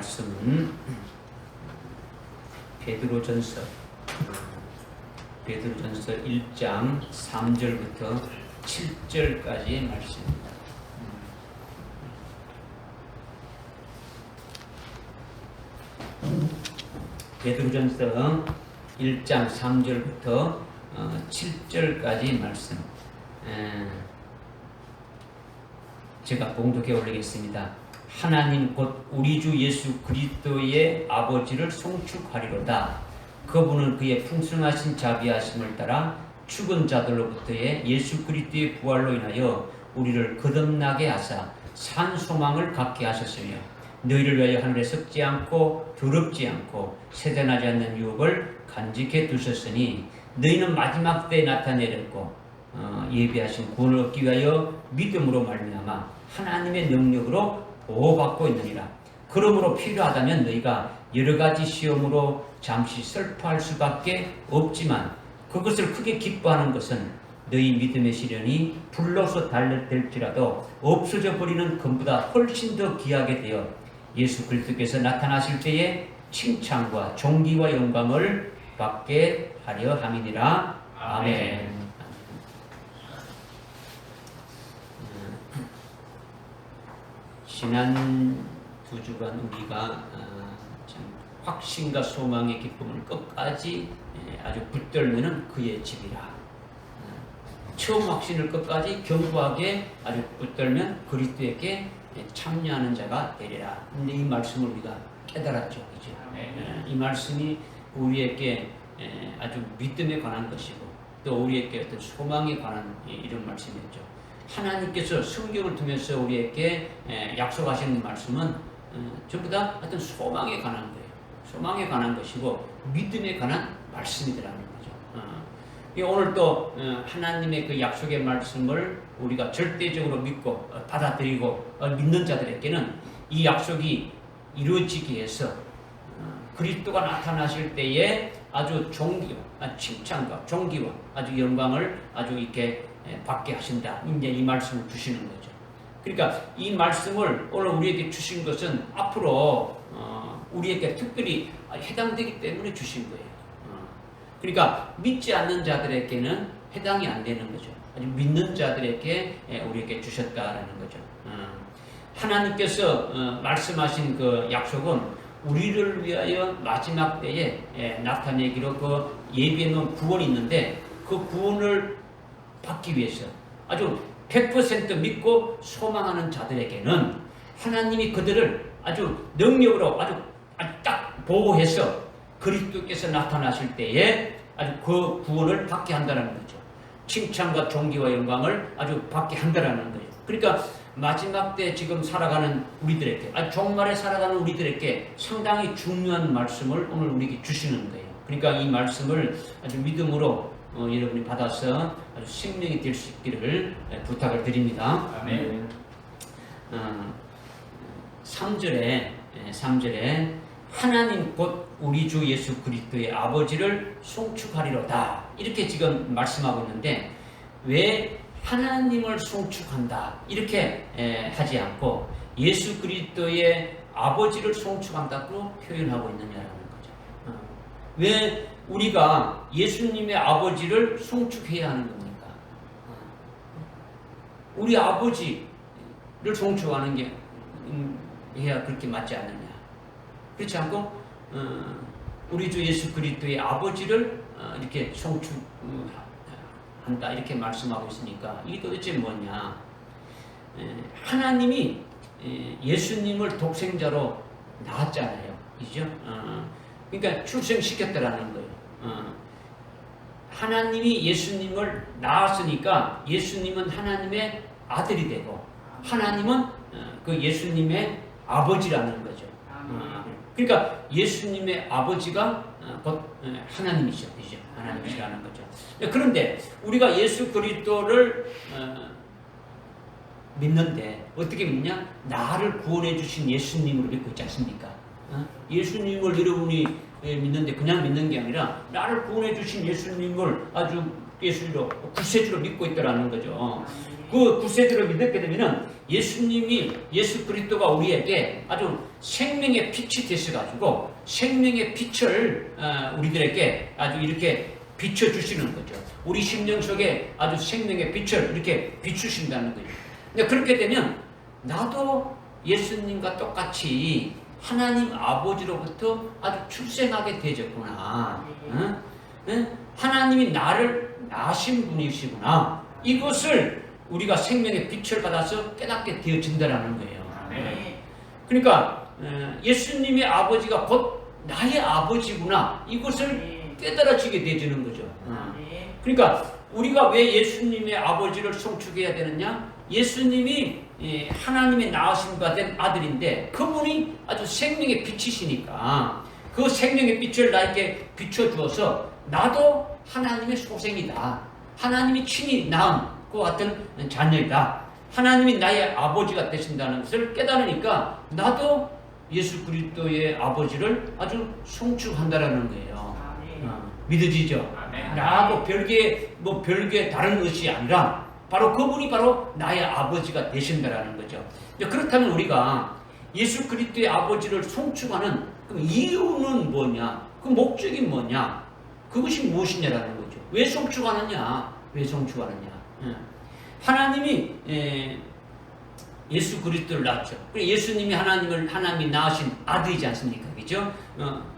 말씀은 베드로전서 1장 3절부터 7절까지의 말씀입니다. 베드로전서 1장 3절부터 7절까지 말씀 제가 봉독해 올리겠습니다. 하나님 곧 우리 주 예수 그리스도의 아버지를 송축하리로다. 그분은 그의 풍성하신 자비하심을 따라 죽은 자들로부터의 예수 그리스도의 부활로 인하여 우리를 거듭나게 하사 산 소망을 갖게 하셨으며 너희를 위하여 하늘에 썩지 않고 더럽지 않고 세대나지 않는 유업을 간직해 두셨으니 너희는 마지막 때에 나타내렸고 예비하신 구원을 얻기 위하여 믿음으로 말미암아 하나님의 능력으로 보호받고 있느니라. 그러므로 필요하다면 너희가 여러가지 시험으로 잠시 슬퍼할 수밖에 없지만 그것을 크게 기뻐하는 것은 너희 믿음의 시련이 불로서 달될지라도 없어져 버리는 금보다 훨씬 더 귀하게 되어 예수 그리스도께서 나타나실 때에 칭찬과 존귀와 영광을 받게 하려 함이니라. 아멘. 지난 2주간 우리가 참 확신과 소망의 기쁨을 끝까지 아주 붙들면은 그의 집이라. 처음 확신을 끝까지 견고하게 아주 붙들면 그리스도에게 참여하는 자가 되리라. 근데 이 말씀을 우리가 깨달았죠, 그죠? 이 말씀이 우리에게 아주 믿음에 관한 것이고 또 우리에게 어떤 소망에 관한 이런 말씀이었죠. 하나님께서 성경을 통해서 우리에게 약속하시는 말씀은 전부 다 어떤 소망에 관한 거예요. 소망에 관한 것이고 믿음에 관한 말씀이더라는 거죠. 오늘 또 하나님의 그 약속의 말씀을 우리가 절대적으로 믿고 받아들이고 믿는 자들에게는 이 약속이 이루어지기 위해서 그리스도가 나타나실 때에 아주 칭찬과 존귀와 아주 영광을 아주 이렇게 받게 하신다. 이제 이 말씀을 주시는 거죠. 그러니까 이 말씀을 오늘 우리에게 주신 것은 앞으로 우리에게 특별히 해당되기 때문에 주신 거예요. 그러니까 믿지 않는 자들에게는 해당이 안 되는 거죠. 아주 믿는 자들에게 우리에게 주셨다라는 거죠. 하나님께서 말씀하신 그 약속은 우리를 위하여 마지막 때에 나타내기로 그 예비해 놓은 구원이 있는데 그 구원을 받기 위해서 아주 100% 믿고 소망하는 자들에게는 하나님이 그들을 아주 능력으로 아주 딱 보호해서 그리스도께서 나타나실 때에 아주 그 구원을 받게 한다는 거죠. 칭찬과 존귀와 영광을 아주 받게 한다는 거예요. 그러니까 마지막 때 지금 살아가는 우리들에게, 종말에 살아가는 우리들에게 상당히 중요한 말씀을 오늘 우리에게 주시는 거예요. 그러니까 이 말씀을 아주 믿음으로 여러분이 받아서 아주 생명이 될 수 있기를 부탁을 드립니다. 아멘. 3절에 하나님 곧 우리 주 예수 그리스도의 아버지를 송축하리로다. 이렇게 지금 말씀하고 있는데 왜 하나님을 송축한다 이렇게 하지 않고 예수 그리스도의 아버지를 송축한다고 표현하고 있느냐라는 거죠. 왜 우리가 예수님의 아버지를 송축해야 하는 겁니까? 우리 아버지를 송축하는 게 해야 그렇게 맞지 않느냐? 그렇지 않고 우리 주 예수 그리스도의 아버지를 이렇게 송축한다 이렇게 말씀하고 있으니까 이게 도대체 뭐냐? 하나님이 예수님을 독생자로 낳았잖아요, 그죠? 그러니까 출생시켰다라는 거예요. 하나님이 예수님을 낳았으니까 예수님은 하나님의 아들이 되고 하나님은 그 예수님의 아버지라는 거죠. 그러니까 예수님의 아버지가 곧 하나님이죠, 그죠? 하나님이라는 거죠. 그런데 우리가 예수 그리스도를 믿는데 어떻게 믿냐? 나를 구원해 주신 예수님으로 믿고 있지 않습니까? 예수님을 여러분이 믿는데 그냥 믿는 게 아니라 나를 구원해 주신 예수님을 아주 예수로 구세주로 믿고 있다라는 거죠. 그 구세주로 믿었게 되면은 예수 그리스도가 우리에게 아주 생명의 빛이 되셔가지고 생명의 빛을 우리들에게 아주 이렇게 비춰주시는 거죠. 우리 심령 속에 아주 생명의 빛을 이렇게 비추신다는 거죠. 근데 그렇게 되면 나도 예수님과 똑같이 하나님 아버지로부터 아주 출생하게 되졌구나. 하나님이 나를 낳으신 분이시구나. 이것을 우리가 생명의 빛을 받아서 깨닫게 되어진다는 거예요. 그러니까 예수님의 아버지가 곧 나의 아버지구나. 이것을 깨달아지게 되어지는 거죠. 그러니까 우리가 왜 예수님의 아버지를 송축해야 되느냐? 예수님이 하나님의 낳으신 바 된 아들인데 그분이 아주 생명의 빛이시니까 그 생명의 빛을 나에게 비춰주어서 나도 하나님의 소생이다. 하나님이 친히 낳은 것 같은 자녀이다. 하나님이 나의 아버지가 되신다는 것을 깨달으니까 나도 예수 그리스도의 아버지를 아주 송축한다라는 거예요. 믿어지죠? 나하고 별개 다른 것이 아니라 바로 그분이 바로 나의 아버지가 되신다라는 거죠. 그렇다면 우리가 예수 그리스도의 아버지를 송축하는 그 이유는 뭐냐? 그 목적이 뭐냐? 그것이 무엇이냐라는 거죠. 왜 송축하느냐? 왜 송축하느냐? 하나님이 예수 그리스도를 낳았죠. 예수님이 하나님이 낳으신 아들이지 않습니까? 그죠?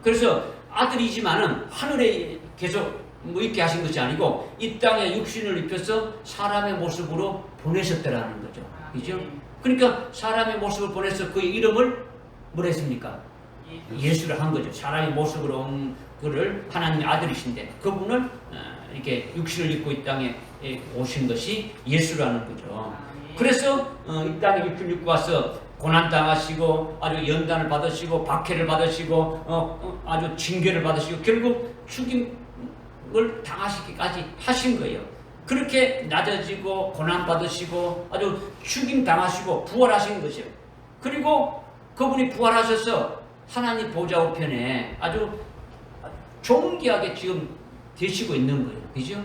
그래서 아들이지만은 하늘에 계속 있게 하신 것이 아니고 이 땅에 육신을 입혀서 사람의 모습으로 보내셨다라는 거죠. 그죠? 그러니까 사람의 모습을 보내서 그의 이름을 뭐라 했습니까? 예수를 한 거죠. 사람의 모습으로 온 그를 하나님의 아들이신데 그분을 이렇게 육신을 입고 이 땅에 오신 것이 예수라는 거죠. 그래서 이 땅에 육신을 입고 와서 고난당하시고 아주 연단을 받으시고 박해를 받으시고 아주 징계를 받으시고 결국 죽임을 당하시기까지 하신 거예요. 그렇게 낮아지고 고난받으시고 아주 죽임 당하시고 부활하신 것이에요. 그리고 그분이 부활하셔서 하나님 보좌 우편에 아주 존귀하게 지금 되시고 있는 거예요. 그죠?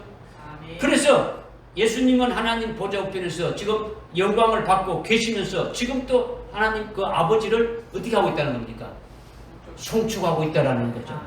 그래서 예수님은 하나님 보좌 우편에서 지금 영광을 받고 계시면서 지금 또 하나님 그 아버지를 어떻게 하고 있다는 겁니까? 송축하고 있다는 거죠.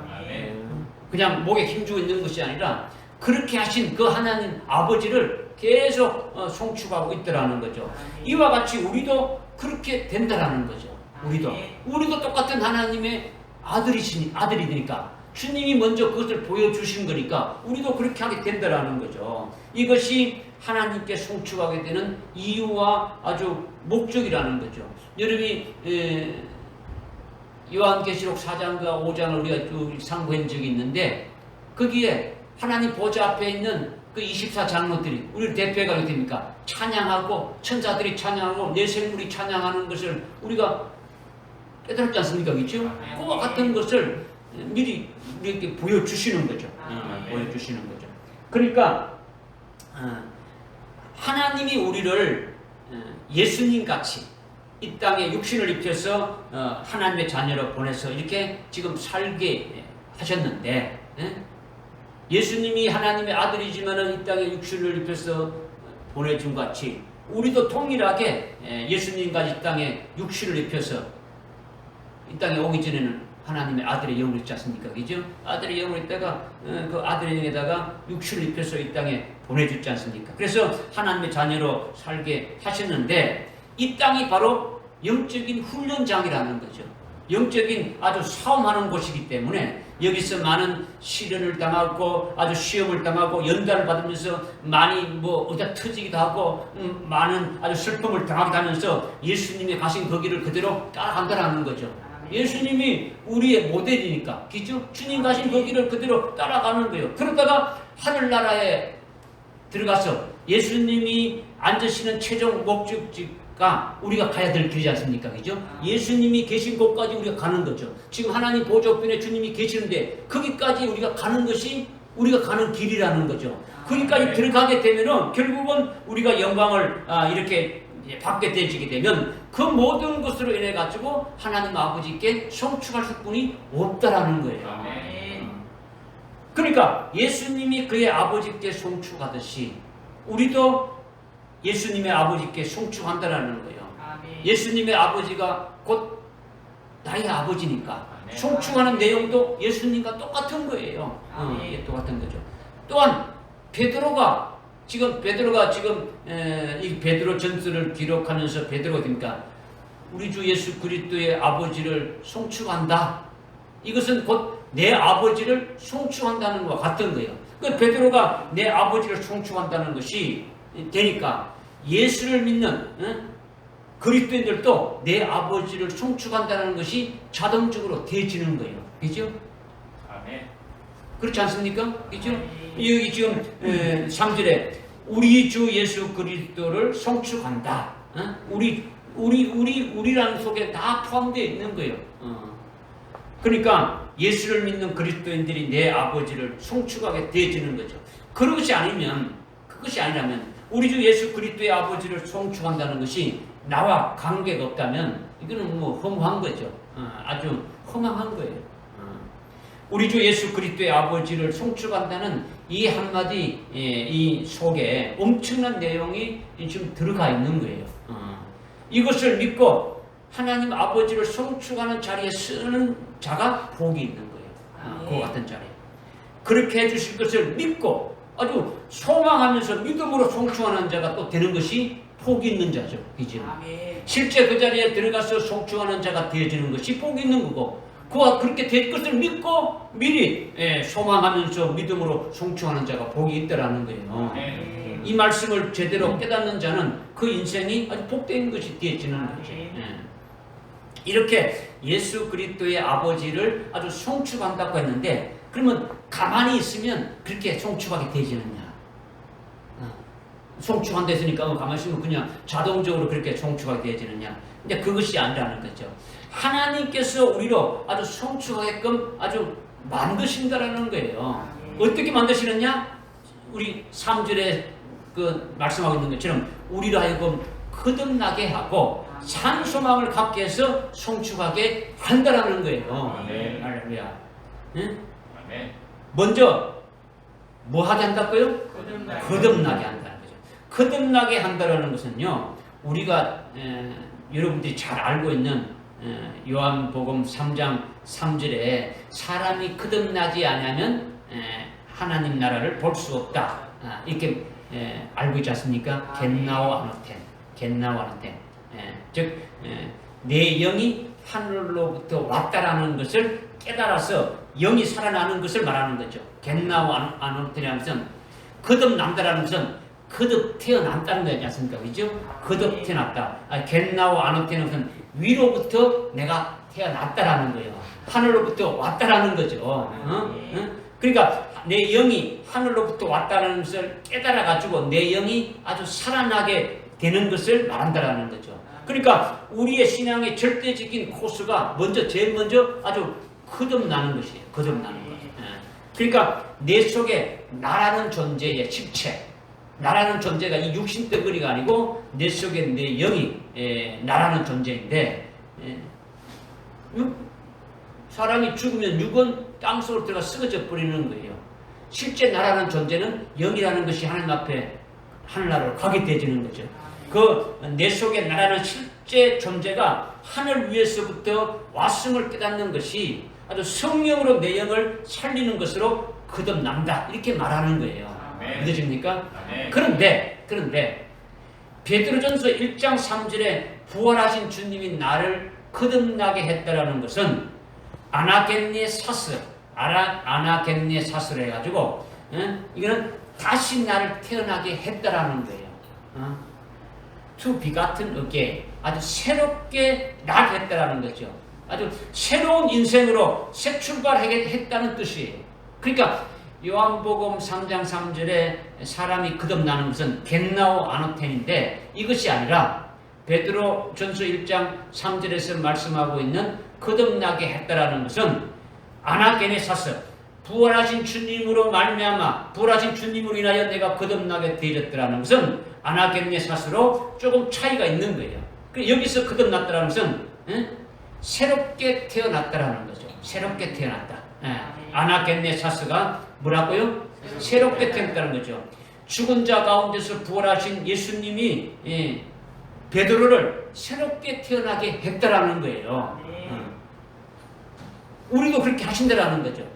그냥 목에 힘주고 있는 것이 아니라 그렇게 하신 그 하나님 아버지를 계속 송축하고 있다는 거죠. 이와 같이 우리도 그렇게 된다라는 거죠. 우리도 똑같은 하나님의 아들이니까 주님이 먼저 그것을 보여주신 거니까 우리도 그렇게 하게 된다라는 거죠. 이것이 하나님께 송축하게 되는 이유와 아주 목적이라는 거죠. 여러분이 요한계시록 4장과 5장을 우리가 상고한 적이 있는데 거기에 하나님 보좌 앞에 있는 그 24장로들이 우리를 대표해가 어떻게 됩니까? 찬양하고 천사들이 찬양하고 내 생물이 찬양하는 것을 우리가 깨달았지 않습니까? 그렇죠? 그와 같은 것을 미리 우리에게 보여주시는 거죠. 보여주시는 거죠. 그러니까 하나님이 우리를 예수님 같이 이 땅에 육신을 입혀서 하나님의 자녀로 보내서 이렇게 지금 살게 하셨는데 예수님이 하나님의 아들이지만은 이 땅에 육신을 입혀서 보내준 같이 우리도 동일하게 예수님과 이 땅에 육신을 입혀서 이 땅에 오기 전에는 하나님의 아들의 영을 있지 않습니까? 그죠? 아들의 영을 있다가 그 아들의 영에다가 육신을 입혀서 이 땅에 보내줬지 않습니까? 그래서 하나님의 자녀로 살게 하셨는데 이 땅이 바로 영적인 훈련장이라는 거죠. 영적인 아주 싸움하는 곳이기 때문에 여기서 많은 시련을 당하고 아주 시험을 당하고 연단을 받으면서 많이 어디다 터지기도 하고 많은 아주 슬픔을 당하기도 하면서 예수님이 가신 그 길을 그대로 따라간다라는 거죠. 예수님이 우리의 모델이니까, 그죠? 주님 가신 그 길을 그대로 따라가는 거예요. 그러다가 하늘나라에 들어가서 예수님이 앉으시는 최종 목적지가 우리가 가야 될 길이지 않습니까? 그죠? 예수님이 계신 곳까지 우리가 가는 거죠. 지금 하나님 보좌 우편에 주님이 계시는데 거기까지 우리가 가는 것이 우리가 가는 길이라는 거죠. 거기까지 들어가게 되면은 결국은 우리가 영광을 이렇게 받게 되지게 되면 그 모든 것으로 인해 가지고 하나님 아버지께 송축할 수뿐이 없다라는 거예요. 그러니까 예수님이 그의 아버지께 송축하듯이 우리도 예수님의 아버지께 송축한다라는 거예요. 예수님의 아버지가 곧 나의 아버지니까 송축하는 내용도 예수님과 똑같은 거예요. 똑같은 거죠. 또한 베드로가 지금 이 베드로 전서를 기록하면서 베드로가 됩니까? 우리 주 예수 그리스도의 아버지를 송축한다. 이것은 곧 내 아버지를 송축한다는 것과 같은 거예요. 그 베드로가 내 아버지를 송축한다는 것이 되니까 예수를 믿는 그리스도인들도 내 아버지를 송축한다는 것이 자동적으로 되어지는 거예요. 그죠? 아멘. 그렇지 않습니까? 그죠? 여기 지금 3절에 우리 주 예수 그리스도를 송축한다. 우리라는 속에 다 포함되어 있는 거예요. 그러니까 예수를 믿는 그리스도인들이 내 아버지를 송축하게 되어지는 거죠. 그것이 아니라면 우리 주 예수 그리스도의 아버지를 송축한다는 것이 나와 관계가 없다면 이거는 뭐 허무한 거죠. 아주 허망한 거예요. 우리 주 예수 그리스도의 아버지를 송축한다는 이 한마디 이 속에 엄청난 내용이 지금 들어가 있는 거예요. 이것을 믿고 하나님 아버지를 송축하는 자리에 쓰는 자가 복이 있는 거예요. 그와 같은 자리에. 그렇게 해주실 것을 믿고 아주 소망하면서 믿음으로 송축하는 자가 또 되는 것이 복이 있는 자죠. 그죠? 실제 그 자리에 들어가서 송축하는 자가 되어지는 것이 복이 있는 거고 그와 그렇게 될 것을 믿고 미리 소망하면서 믿음으로 송축하는 자가 복이 있다라는 거예요. 이 말씀을 제대로 깨닫는 자는 그 인생이 아주 복된 것이 되어지는 거죠. 이렇게 예수 그리스도의 아버지를 아주 송축한다고 했는데 그러면 가만히 있으면 그렇게 송축하게 되지느냐? 송축한다 했으니까 가만히 있으면 그냥 자동적으로 그렇게 송축하게 되지느냐? 근데 그것이 아니라는 거죠. 하나님께서 우리로 아주 송축하게끔 아주 만드신다라는 거예요. 어떻게 만드시느냐? 우리 3절에 그 말씀하고 있는 것처럼 우리로 하여금 거듭나게 하고 산 소망을 갖게 해서 송축하게 한다라는 거예요. 할렐루야. 응? 먼저 뭐 하게 한다고요? 거듭나게 한다는 거죠. 거듭나게 한다라는 것은요. 우리가 여러분들이 잘 알고 있는 요한복음 3장 3절에 사람이 거듭나지 않으면 하나님 나라를 볼 수 없다. 이렇게 알고 있지 않습니까? 겟나오 아노텐. 즉 내 영이 하늘로부터 왔다라는 것을 깨달아서 영이 살아나는 것을 말하는 거죠. 겟나오 아노텐이라는 것은 거듭난다라는 것은 거듭 태어난다는 거지 않습니까? 그죠? 거듭 태어났다. 겟나오 아노텐은 것은 위로부터 내가 태어났다라는 거예요. 하늘로부터 왔다라는 거죠. 그러니까 내 영이 하늘로부터 왔다는 것을 깨달아가지고 내 영이 아주 살아나게 되는 것을 말한다라는 거죠. 그러니까 우리의 신앙의 절대적인 코스가 제일 먼저 아주 거듭나는 것이에요. 거듭나는 것. 그러니까 내 속에 나라는 존재의 실체, 나라는 존재가 이 육신 덩어리가 아니고 내 속에 내 영이 나라는 존재인데 사람이 죽으면 육은 땅속으로 들어가 썩어져 버리는 거예요. 실제 나라는 존재는 영이라는 것이 하나님 앞에 하늘나라로 가게 되지는 거죠. 그 내 속에 나라는 실제 존재가 하늘 위에서부터 왔음을 깨닫는 것이 아주 성령으로 내 영을 살리는 것으로 거듭난다 이렇게 말하는 거예요. 믿으십니까? 그런데 베드로전서 1장 3절에 부활하신 주님이 나를 거듭나게 했다라는 것은 아나겟네 사스로 해가지고 이거는 다시 나를 태어나게 했다라는 거예요. To be 같은 어게 아주 새롭게 나게 했다라는 거죠. 아주 새로운 인생으로 새 출발하게 했다는 뜻이에요. 그러니까 요한복음 3장 3절에 사람이 거듭나는 것은 겟나오 아노텐인데 이것이 아니라 베드로 전서 1장 3절에서 말씀하고 있는 거듭나게 했다라는 것은 아나게네사스 부활하신 주님으로 말미암아 부활하신 주님으로 인하여 내가 거듭나게 되었더라는 것은 아나게네사스로 조금 차이가 있는 거예요. 여기서 거듭났다라는 것은 새롭게 태어났다라는 거죠. 새롭게 태어났다. 아나게네사스가 뭐라고요? 새롭게 태어났다는 거죠. 죽은 자 가운데서 부활하신 예수님이 베드로를 새롭게 태어나게 했다라는 거예요. 우리도 그렇게 하신다라는 거죠.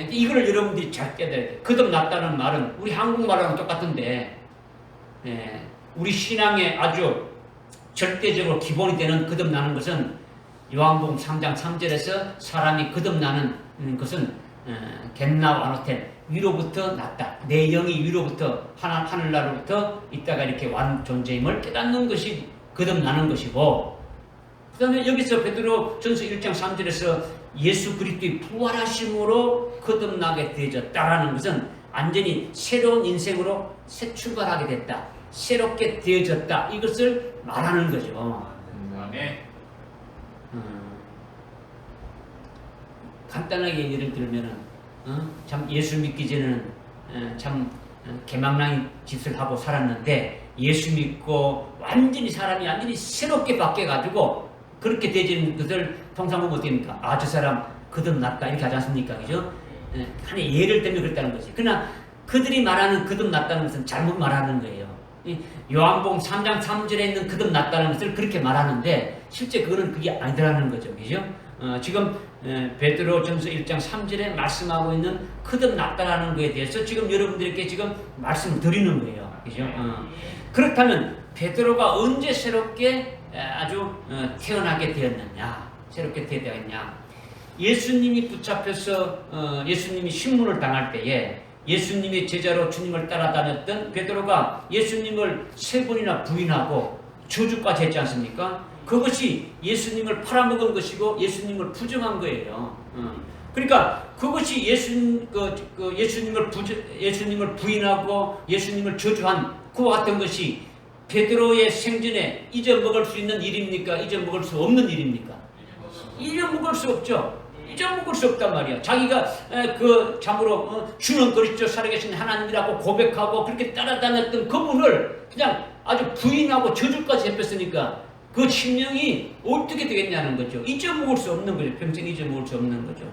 이걸 여러분들이 잘 깨달아야 돼요. 거듭났다는 말은 우리 한국말하고는 똑같은데 우리 신앙의 아주 절대적으로 기본이 되는 거듭나는 것은 요한복음 3장 3절에서 사람이 거듭나는 것은 겟나우 아노텐 위로부터 났다. 내 영이 위로부터 하늘나라로부터 있다가 이렇게 완 존재임을 깨닫는 것이 거듭나는 것이고, 그 다음에 여기서 베드로 전서 1장 3절에서 예수 그리스도의 부활하심으로 거듭나게 되어졌다라는 것은 완전히 새로운 인생으로 새 출발하게 됐다. 새롭게 되어졌다. 이것을 말하는 거죠. 간단하게 예를 들면은 참 예수 믿기 전에는 참 개망랑이 짓을 하고 살았는데 예수 믿고 완전히 사람이 완전히 새롭게 바뀌어가지고 그렇게 되지는 것을 통상 보면 어떻게 됩니까? 아, 저 사람 거듭났다 이렇게 하지 않습니까? 그죠? 하나의 예를 때문에 그랬다는 거지. 그러나 그들이 말하는 거듭났다는 것은 잘못 말하는 거예요. 요한복음 3장 3절에 있는 거듭났다는 것을 그렇게 말하는데 실제 그거는 그게 아니더라는 거죠. 그죠? 지금 베드로 전서 1장 3절에 말씀하고 있는 거듭났다라는 것에 대해서 지금 여러분들께 지금 말씀을 드리는 거예요. 그죠? 그렇다면 베드로가 언제 새롭게 아주 태어나게 되었느냐? 새롭게 되었느냐? 예수님이 붙잡혀서 예수님이 신문을 당할 때에 예수님의 제자로 주님을 따라다녔던 베드로가 예수님을 3번이나 부인하고 저주까지 했지 않습니까? 그것이 예수님을 팔아먹은 것이고 예수님을 부정한 거예요. 그러니까 그것이 예수님을 부인하고 예수님을 저주한 그와 같은 것이 베드로의 생전에 잊어먹을 수 있는 일입니까? 잊어먹을 수 없는 일입니까? 잊어먹을 수 없죠. 잊어먹을 수 없단 말이야. 자기가 참으로 주는 그리스도 살아계신 하나님이라고 고백하고 그렇게 따라다녔던 그분을 그냥 아주 부인하고 저주까지 해뺐으니까 그 심령이 어떻게 되겠냐는 거죠. 잊어먹을 수 없는 거죠. 평생 잊어먹을 수 없는 거죠.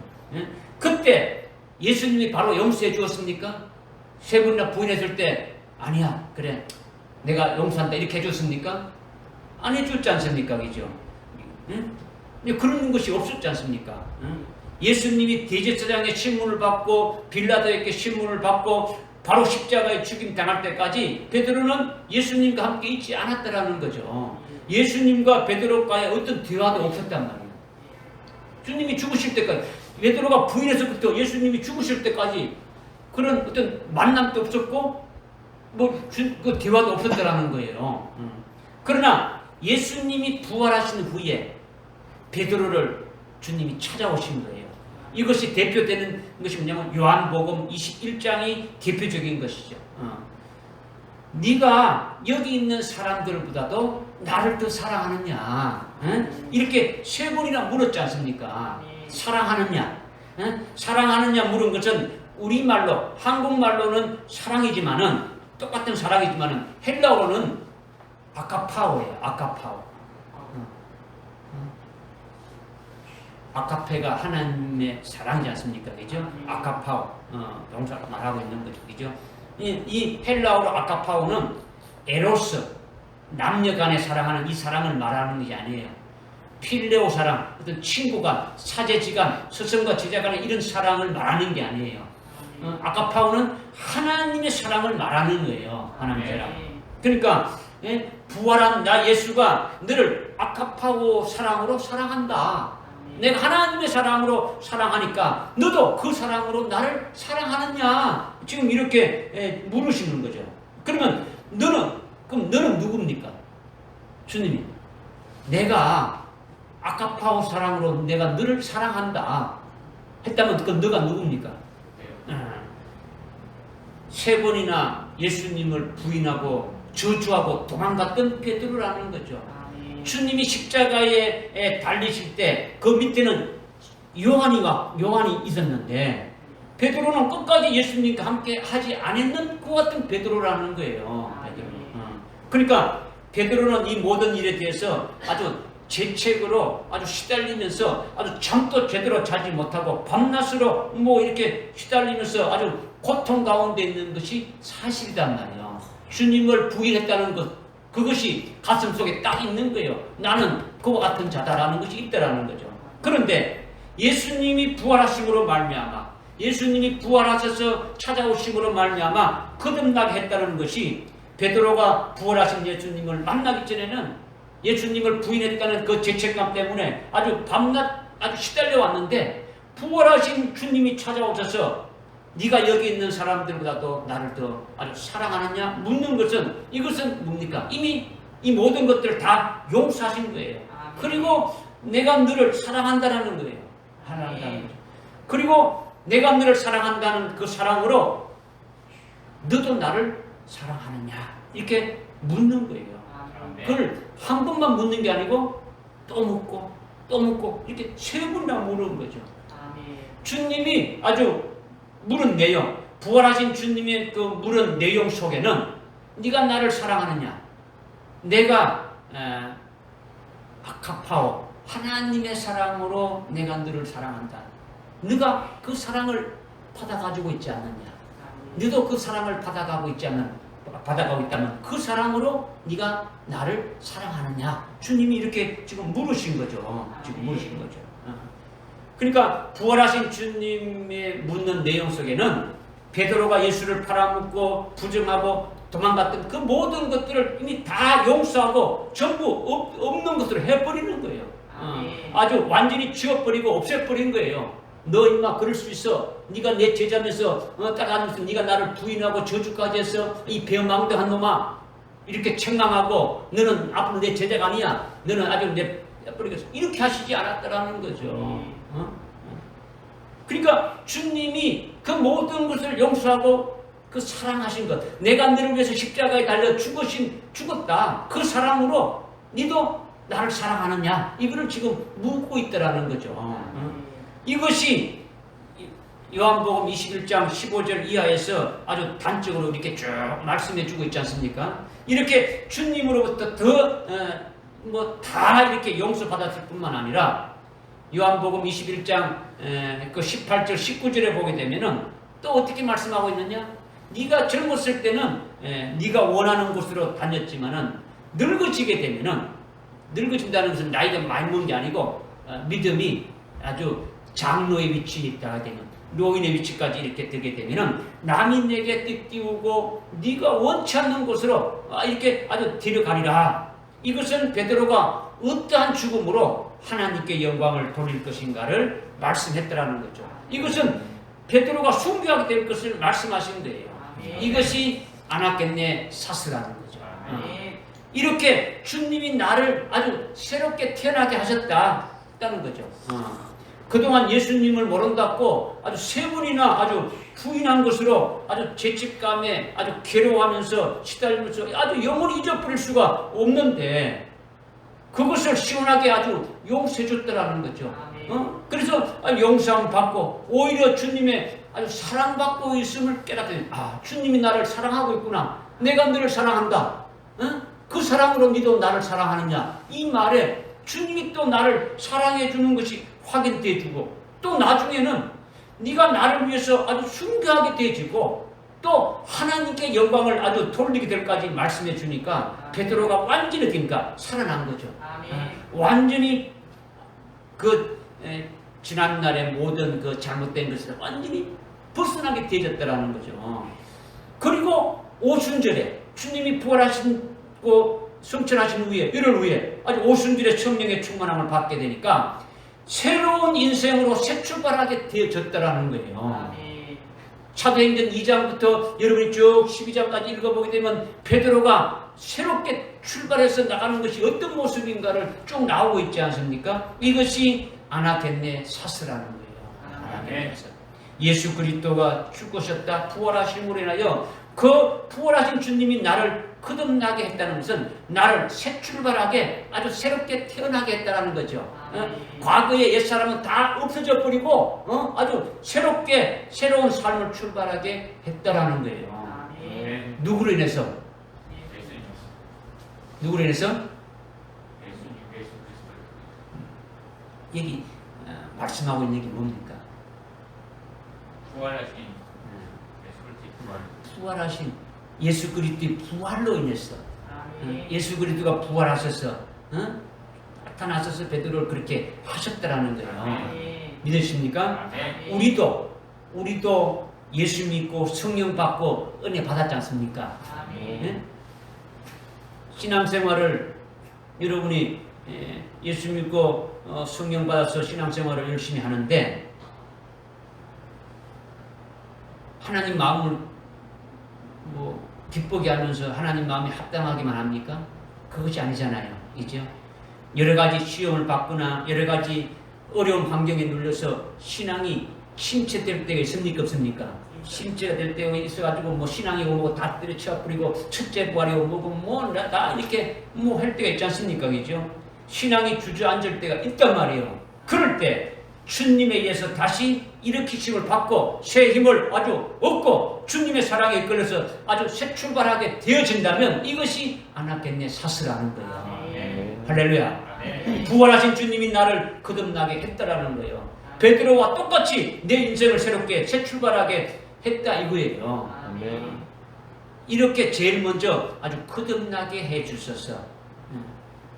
그때 예수님이 바로 용서해 주었습니까? 3번이나 부인했을 때 아니야 그래 내가 용서한다 이렇게 해줬습니까? 안 해줬지 않습니까? 그죠? 그런 것이 없었지 않습니까? 예수님이 대제사장의 신문을 받고 빌라도에게 신문을 받고 바로 십자가에 죽임 당할 때까지 베드로는 예수님과 함께 있지 않았다라는 거죠. 예수님과 베드로과의 어떤 대화도 없었단 말이에요. 주님이 죽으실 때까지 베드로가 부인해서부터 예수님이 죽으실 때까지 그런 어떤 만남도 없었고 그 대화도 없었다라는 거예요. 그러나 예수님이 부활하신 후에 베드로를 주님이 찾아오신 거예요. 이것이 대표되는 것이 뭐냐면 요한복음 21장이 대표적인 것이죠. 네가 여기 있는 사람들보다도 나를 더 사랑하느냐? 이렇게 3번이나 물었지 않습니까? 사랑하느냐? 사랑하느냐 물은 것은 우리말로 한국말로는 사랑이지만은 똑같은 사랑이지만은 헬라어로는 아카파오예요. 아카파오. 아카페가 하나님의 사랑이지 않습니까? 그죠? 아카파오. 동사가 말하고 있는 거죠. 그죠? 이 헬라어로 아카파오는 에로스, 남녀 간에 사랑하는 이 사랑을 말하는 것이 아니에요. 필레오 사랑, 어떤 친구간, 사제지간, 스승과 제자 간의 이런 사랑을 말하는 게 아니에요. 아카파오는 하나님의 사랑을 말하는 거예요. 하나님의 사랑. 그러니까 부활한 나 예수가 너를 아카파오 사랑으로 사랑한다. 내가 하나님의 사랑으로 사랑하니까 너도 그 사랑으로 나를 사랑하느냐? 지금 이렇게 물으시는 거죠. 그러면 너는 누굽니까? 주님이 내가 아카파오 사랑으로 내가 너를 사랑한다 했다면 그건 너가 누굽니까? 3번이나 예수님을 부인하고 저주하고 도망갔던 베드로라는 거죠. 주님이 십자가에 달리실 때 그 밑에는 요한이 있었는데 베드로는 끝까지 예수님과 함께 하지 않았는 그 같은 베드로라는 거예요. 그러니까 베드로는 이 모든 일에 대해서 아주 죄책으로 아주 시달리면서 아주 잠도 제대로 자지 못하고 밤낮으로 뭐 이렇게 시달리면서 아주 고통 가운데 있는 것이 사실이란 말이에요. 주님을 부인했다는 것, 그것이 가슴 속에 딱 있는 거예요. 나는 그와 같은 자다라는 것이 있다라는 거죠. 그런데 예수님이 부활하심으로 말미암아, 예수님이 부활하셔서 찾아오심으로 말미암아 거듭나게 했다는 것이, 베드로가 부활하신 예수님을 만나기 전에는 예수님을 부인했다는 그 죄책감 때문에 아주 밤낮 아주 시달려 왔는데, 부활하신 주님이 찾아오셔서 네가 여기 있는 사람들보다도 나를 더 아주 사랑하느냐 묻는 것은, 이것은 뭡니까? 이미 이 모든 것들을 다 용서하신 거예요. 그리고 내가 너를 사랑한다는 거예요. 사랑한다는 거죠. 그리고 내가 너를 사랑한다는 그 사랑으로 너도 나를 사랑하느냐 이렇게 묻는 거예요. 그걸 한 번만 묻는 게 아니고 또 묻고 또 묻고 이렇게 세 번이나 물은 거죠. 주님이 아주 물은 내용, 부활하신 주님의 그 물은 내용 속에는 네가 나를 사랑하느냐, 내가 아카파오, 하나님의 사랑으로 내가 너를 사랑한다. 네가 그 사랑을 받아가지고 있지 않느냐, 너도 그 사랑을 받아가고 있다면 그 사랑으로 네가 나를 사랑하느냐, 주님이 이렇게 지금 물으신 거죠. 지금 물으신 거죠. 그러니까 부활하신 주님의 묻는 내용 속에는 베드로가 예수를 팔아먹고 부정하고 도망갔던 그 모든 것들을 이미 다 용서하고 전부 없는 것으로 해버리는 거예요. 아주 완전히 지워버리고 없애버린 거예요. 너 임마 그럴 수 있어. 네가 내 제자면서 딱 앉아서 네가 나를 부인하고 저주까지 해서 이 배망대한 놈아 이렇게 책망하고 너는 앞으로 내 제자가 아니야. 너는 아주 내 버리겠어. 이렇게 하시지 않았다라는 거죠. 그러니까 주님이 그 모든 것을 용서하고 그 사랑하신 것, 내가 너를 위해서 십자가에 달려 죽었다. 그 사랑으로 너도 나를 사랑하느냐? 이거를 지금 묻고 있다라는 거죠. 이것이 요한복음 21장 15절 이하에서 아주 단적으로 이렇게 쭉 말씀해 주고 있지 않습니까? 이렇게 주님으로부터 다 이렇게 용서받았을 뿐만 아니라 요한복음 21장 그 18절 19절에 보게 되면은 또 어떻게 말씀하고 있느냐? 네가 젊었을 때는 네가 원하는 곳으로 다녔지만은 늙어지게 되면은, 늙어진다는 것은 나이가 많이 먹는 게 아니고 믿음이 아주 장로의 위치에 있다가 되면, 노인의 위치까지 이렇게 되게 되면은 남이 내게 뜯기우고 네가 원치 않는 곳으로 이렇게 아주 데려가리라. 이것은 베드로가 어떠한 죽음으로 하나님께 영광을 돌릴 것인가를 말씀했더라는 거죠. 이것은 베드로가 순교하게 될 것을 말씀하신 거예요. 이것이 아나겟네 사스라는 거죠. 이렇게 주님이 나를 아주 새롭게 태어나게 하셨다는 거죠. 그동안 예수님을 모른다고 아주 세 번이나 아주 부인한 것으로 아주 죄책감에 아주 괴로워하면서 시달리면서 아주 영원히 잊어버릴 수가 없는데, 그것을 시원하게 아주 용서해 줬다라는 거죠. 그래서 용서함 받고 오히려 주님의 아주 사랑받고 있음을 깨닫더니, 주님이 나를 사랑하고 있구나. 내가 너를 사랑한다. 그 사랑으로 너도 나를 사랑하느냐. 이 말에 주님이 또 나를 사랑해 주는 것이 확인돼 주고, 또 나중에는 네가 나를 위해서 아주 순교하게 되어지고 또 하나님께 영광을 아주 돌리게 될까지 말씀해 주니까 베드로가 완전히 그러니까 살아난 거죠. 완전히 지난날의 모든 그 잘못된 것을 완전히 벗어나게 되어졌다라는 거죠. 그리고 오순절에 주님이 부활하시고 성천하신 후에, 이를 후에 아주 오순절에 성령의 충만함을 받게 되니까 새로운 인생으로 새 출발하게 되어졌다라는 거예요. 사도행전 2장부터 여러분이 쭉 12장까지 읽어보게 되면 베드로가 새롭게 출발해서 나가는 것이 어떤 모습인가를 쭉 나오고 있지 않습니까? 이것이 아나겟네 사스라는 거예요. 아나겟네 사스. 예수 그리스도가 죽으셨다 부활하심으로 인하여 그 부활하신 주님이 나를 거듭나게 했다는 것은 나를 새 출발하게 아주 새롭게 태어나게 했다는 거죠. 과거의 옛사람은 다 없어져 버리고 아주 새롭게 새로운 삶을 출발하게 했다라는 거예요. 누구로 인해서? 누구로 인해서? 여기 말씀하고 있는 게 뭡니까? 부활하신 예수 그리스도의 부활. 부활하신 예수 그리스도의 부활로 인해서 예수 그리스도가 부활하셔서 나타나셔서 베드로를 그렇게 하셨다라는 거예요. 믿으십니까? 우리도 예수 믿고 성령 받고 은혜 받았지 않습니까? 신앙생활을 여러분이 예수 믿고 성령 받아서 신앙생활을 열심히 하는데 하나님 마음을 기쁘게 하면서 하나님 마음에 합당하기만 합니까? 그것이 아니잖아요. 그죠? 여러 가지 시험을 받거나 여러 가지 어려운 환경에 눌려서 신앙이 침체될 때가 있습니까? 없습니까? 침체가 될 때가 있어가지고 신앙이고 다 때려쳐 버리고 첫째 부활이고 다 이렇게 할 때가 있지 않습니까? 그죠? 신앙이 주저앉을 때가 있단 말이에요. 그럴 때 주님에 의해서 다시 일으키심을 받고 새 힘을 아주 얻고 주님의 사랑에 이끌려서 아주 새 출발하게 되어진다면 이것이 아나겠네 사스라는 거예요. 할렐루야. 부활하신 주님이 나를 거듭나게 했다라는 거예요. 베드로와 똑같이 내 인생을 새롭게 새 출발하게 했다 이거예요. 이렇게 제일 먼저 아주 거듭나게 해주셔서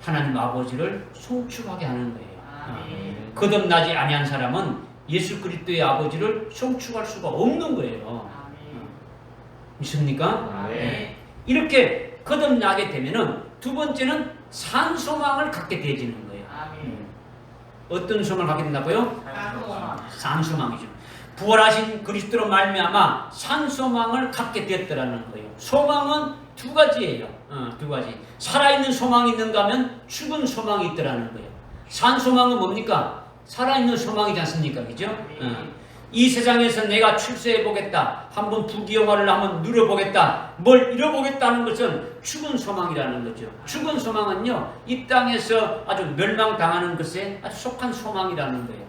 하나님 아버지를 송축하게 하는 거예요. 거듭나지 아니한 사람은 예수 그리스도의 아버지를 송축할 수가 없는 거예요. 믿습니까? 이렇게 거듭나게 되면은 두 번째는 산 소망을 갖게 되어지는 거예요. 어떤 소망을 갖게 된다고요? 산 소망이죠. 부활하신 그리스도로 말미암아 산 소망을 갖게 되었더라는 거예요. 소망은 두 가지예요. 두 가지. 살아있는 소망이 있는가 하면 죽은 소망이 있더라는 거예요. 산 소망은 뭡니까? 살아있는 소망이지 않습니까? 그죠? 이 세상에서 내가 출세해보겠다. 한번 부귀영화를 한번 누려보겠다. 뭘 이뤄보겠다는 것은 죽은 소망이라는 거죠. 죽은 소망은요, 이 땅에서 아주 멸망당하는 것에 아주 속한 소망이라는 거예요.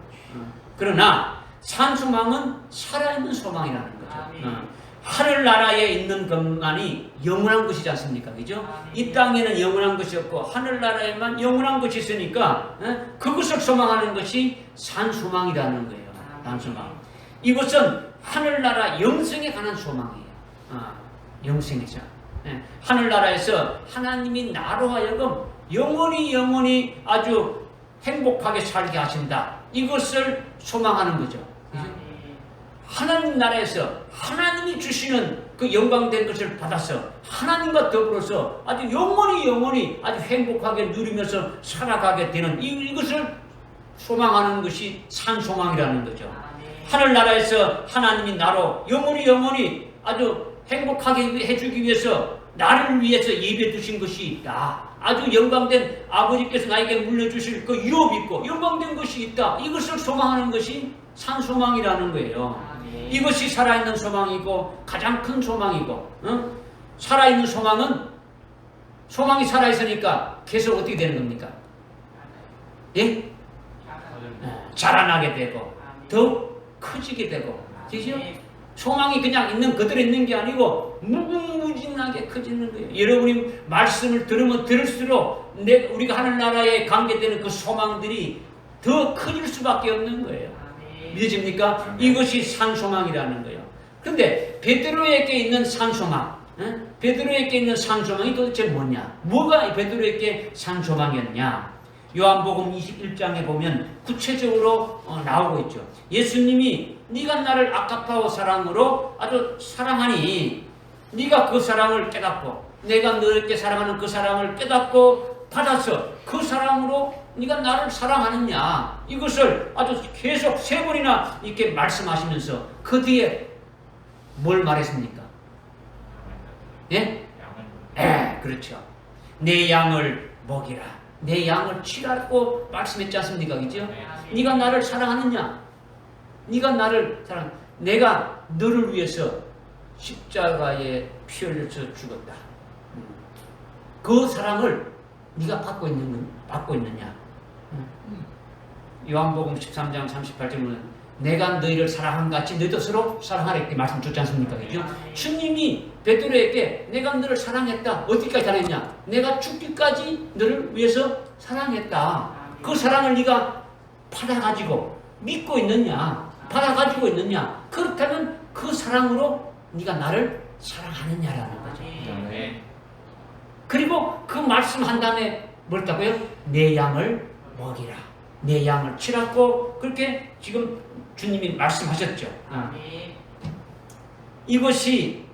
그러나 산 소망은 살아있는 소망이라는 거죠. 하늘나라에 있는 것만이 영원한 것이지 않습니까? 그죠? 이 땅에는 영원한 것이 없고 하늘나라에만 영원한 것이 있으니까 그것을 소망하는 것이 산 소망이라는 거예요. 산 소망. 이것은 하늘나라 영생에 관한 소망이에요. 영생이죠. 하늘나라에서 하나님이 나로 하여금 영원히 아주 행복하게 살게 하신다. 이것을 소망하는 거죠. 하나님 나라에서 하나님이 주시는 그 영광된 것을 받아서 하나님과 더불어서 아주 영원히 아주 행복하게 누리면서 살아가게 되는 이것을 소망하는 것이 산 소망이라는 거죠. 하늘나라에서 하나님이 나로 영원히 아주 행복하게 해주기 위해서 나를 위해서 예배 두신 것이 있다. 아주 영광된 아버지께서 나에게 물려주실 그 유업이 있고 영광된 것이 있다. 이것을 소망하는 것이 산 소망이라는 거예요. 이것이 살아있는 소망이고 가장 큰 소망이고 살아있는 소망이 살아있으니까 계속 어떻게 되는 겁니까? 예? 자라나게 되고 더욱 커지게 되고 그죠? 소망이 그냥 있는 그대로 있는 게 아니고 무궁무진하게 커지는 거예요. 여러분이 말씀을 들으면 들을수록 우리가 하늘나라에 관계되는 그 소망들이 더 커질 수밖에 없는 거예요. 믿으십니까? 이것이 산소망이라는 거예요. 그런데 베드로에게 있는 산소망, 베드로에게 있는 산소망이 도대체 뭐냐? 뭐가 베드로에게 산소망이었냐? 요한복음 21장에 보면 구체적으로 나오고 있죠. 예수님이 네가 나를 아가파오 사랑으로 아주 사랑하니 네가 그 사랑을 깨닫고 내가 너에게 사랑하는 그 사랑을 깨닫고 받아서 그 사랑으로 네가 나를 사랑하느냐 이것을 아주 계속 세 번이나 이렇게 말씀하시면서 그 뒤에 뭘 말했습니까? 예? 그렇죠. 내 양을 먹이라. 내 양을 치라고 말씀했지 않습니까? 그죠? 네가 나를 사랑하느냐? 네가 나를 사랑. 내가 너를 위해서 십자가에 피 흘려서 죽었다. 그 사랑을 네가 받고 있느냐? 요한복음 13장 38절은 내가 너희를 사랑한 같이 너희도 서로 사랑하라 이렇게 말씀 줬지 않습니까? 그죠? 주님이 베드로에게 내가 너를 사랑했다. 어디까지 사랑했냐? 내가 죽기까지 너를 위해서 사랑했다. 그 사랑을 네가 받아가지고 믿고 있느냐, 받아가지고 있느냐. 그렇다면 그 사랑으로 네가 나를 사랑하느냐라는 거죠. 네. 그리고 그 말씀한 다음에 뭐랬다고요? 내 양을 먹이라. 내 양을 치라고 그렇게 지금 주님이 말씀하셨죠. 이것이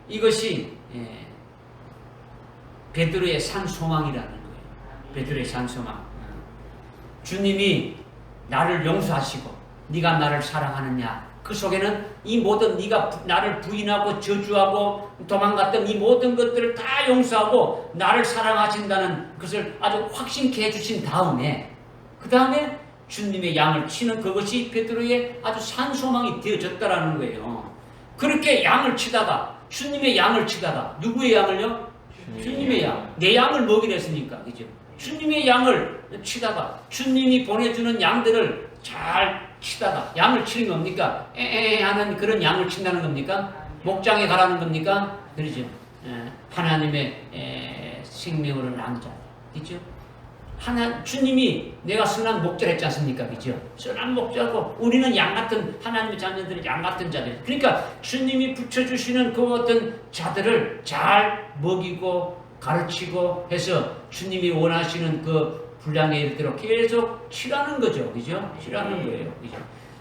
베드로의 산 소망이라는 거예요. 베드로의 산 소망. 주님이 나를 용서하시고 네가 나를 사랑하느냐. 그 속에는 이 모든 네가 나를 부인하고 저주하고 도망갔던 이 모든 것들을 다 용서하고 나를 사랑하신다는 것을 아주 확신케 해주신 다음에 그 다음에 주님의 양을 치는 그것이 베드로의 아주 산소망이 되어졌다라는 거예요. 그렇게 양을 치다가 주님의 양을 치다가 누구의 양을요? 주님의 양. 내 양을 먹이려 했으니까 그죠? 주님의 양을 치다가 주님이 보내주는 양들을 잘 치다가 양을 치는 겁니까? 하는 그런 양을 친다는 겁니까? 목장에 가라는 겁니까? 그러죠. 하나님의 생명으로 난 자. 그죠? 주님이 내가 선한 목자를 했지 않습니까? 그죠? 선한 목자고 우리는 양 같은 하나님의 자녀들이 양 같은 자들. 그러니까 주님이 붙여주시는 그 어떤 자들을 잘 먹이고 가르치고 해서 주님이 원하시는 그 분량에 이르도록 계속 치라는 거죠. 그죠? 치라는 거예요. 그죠?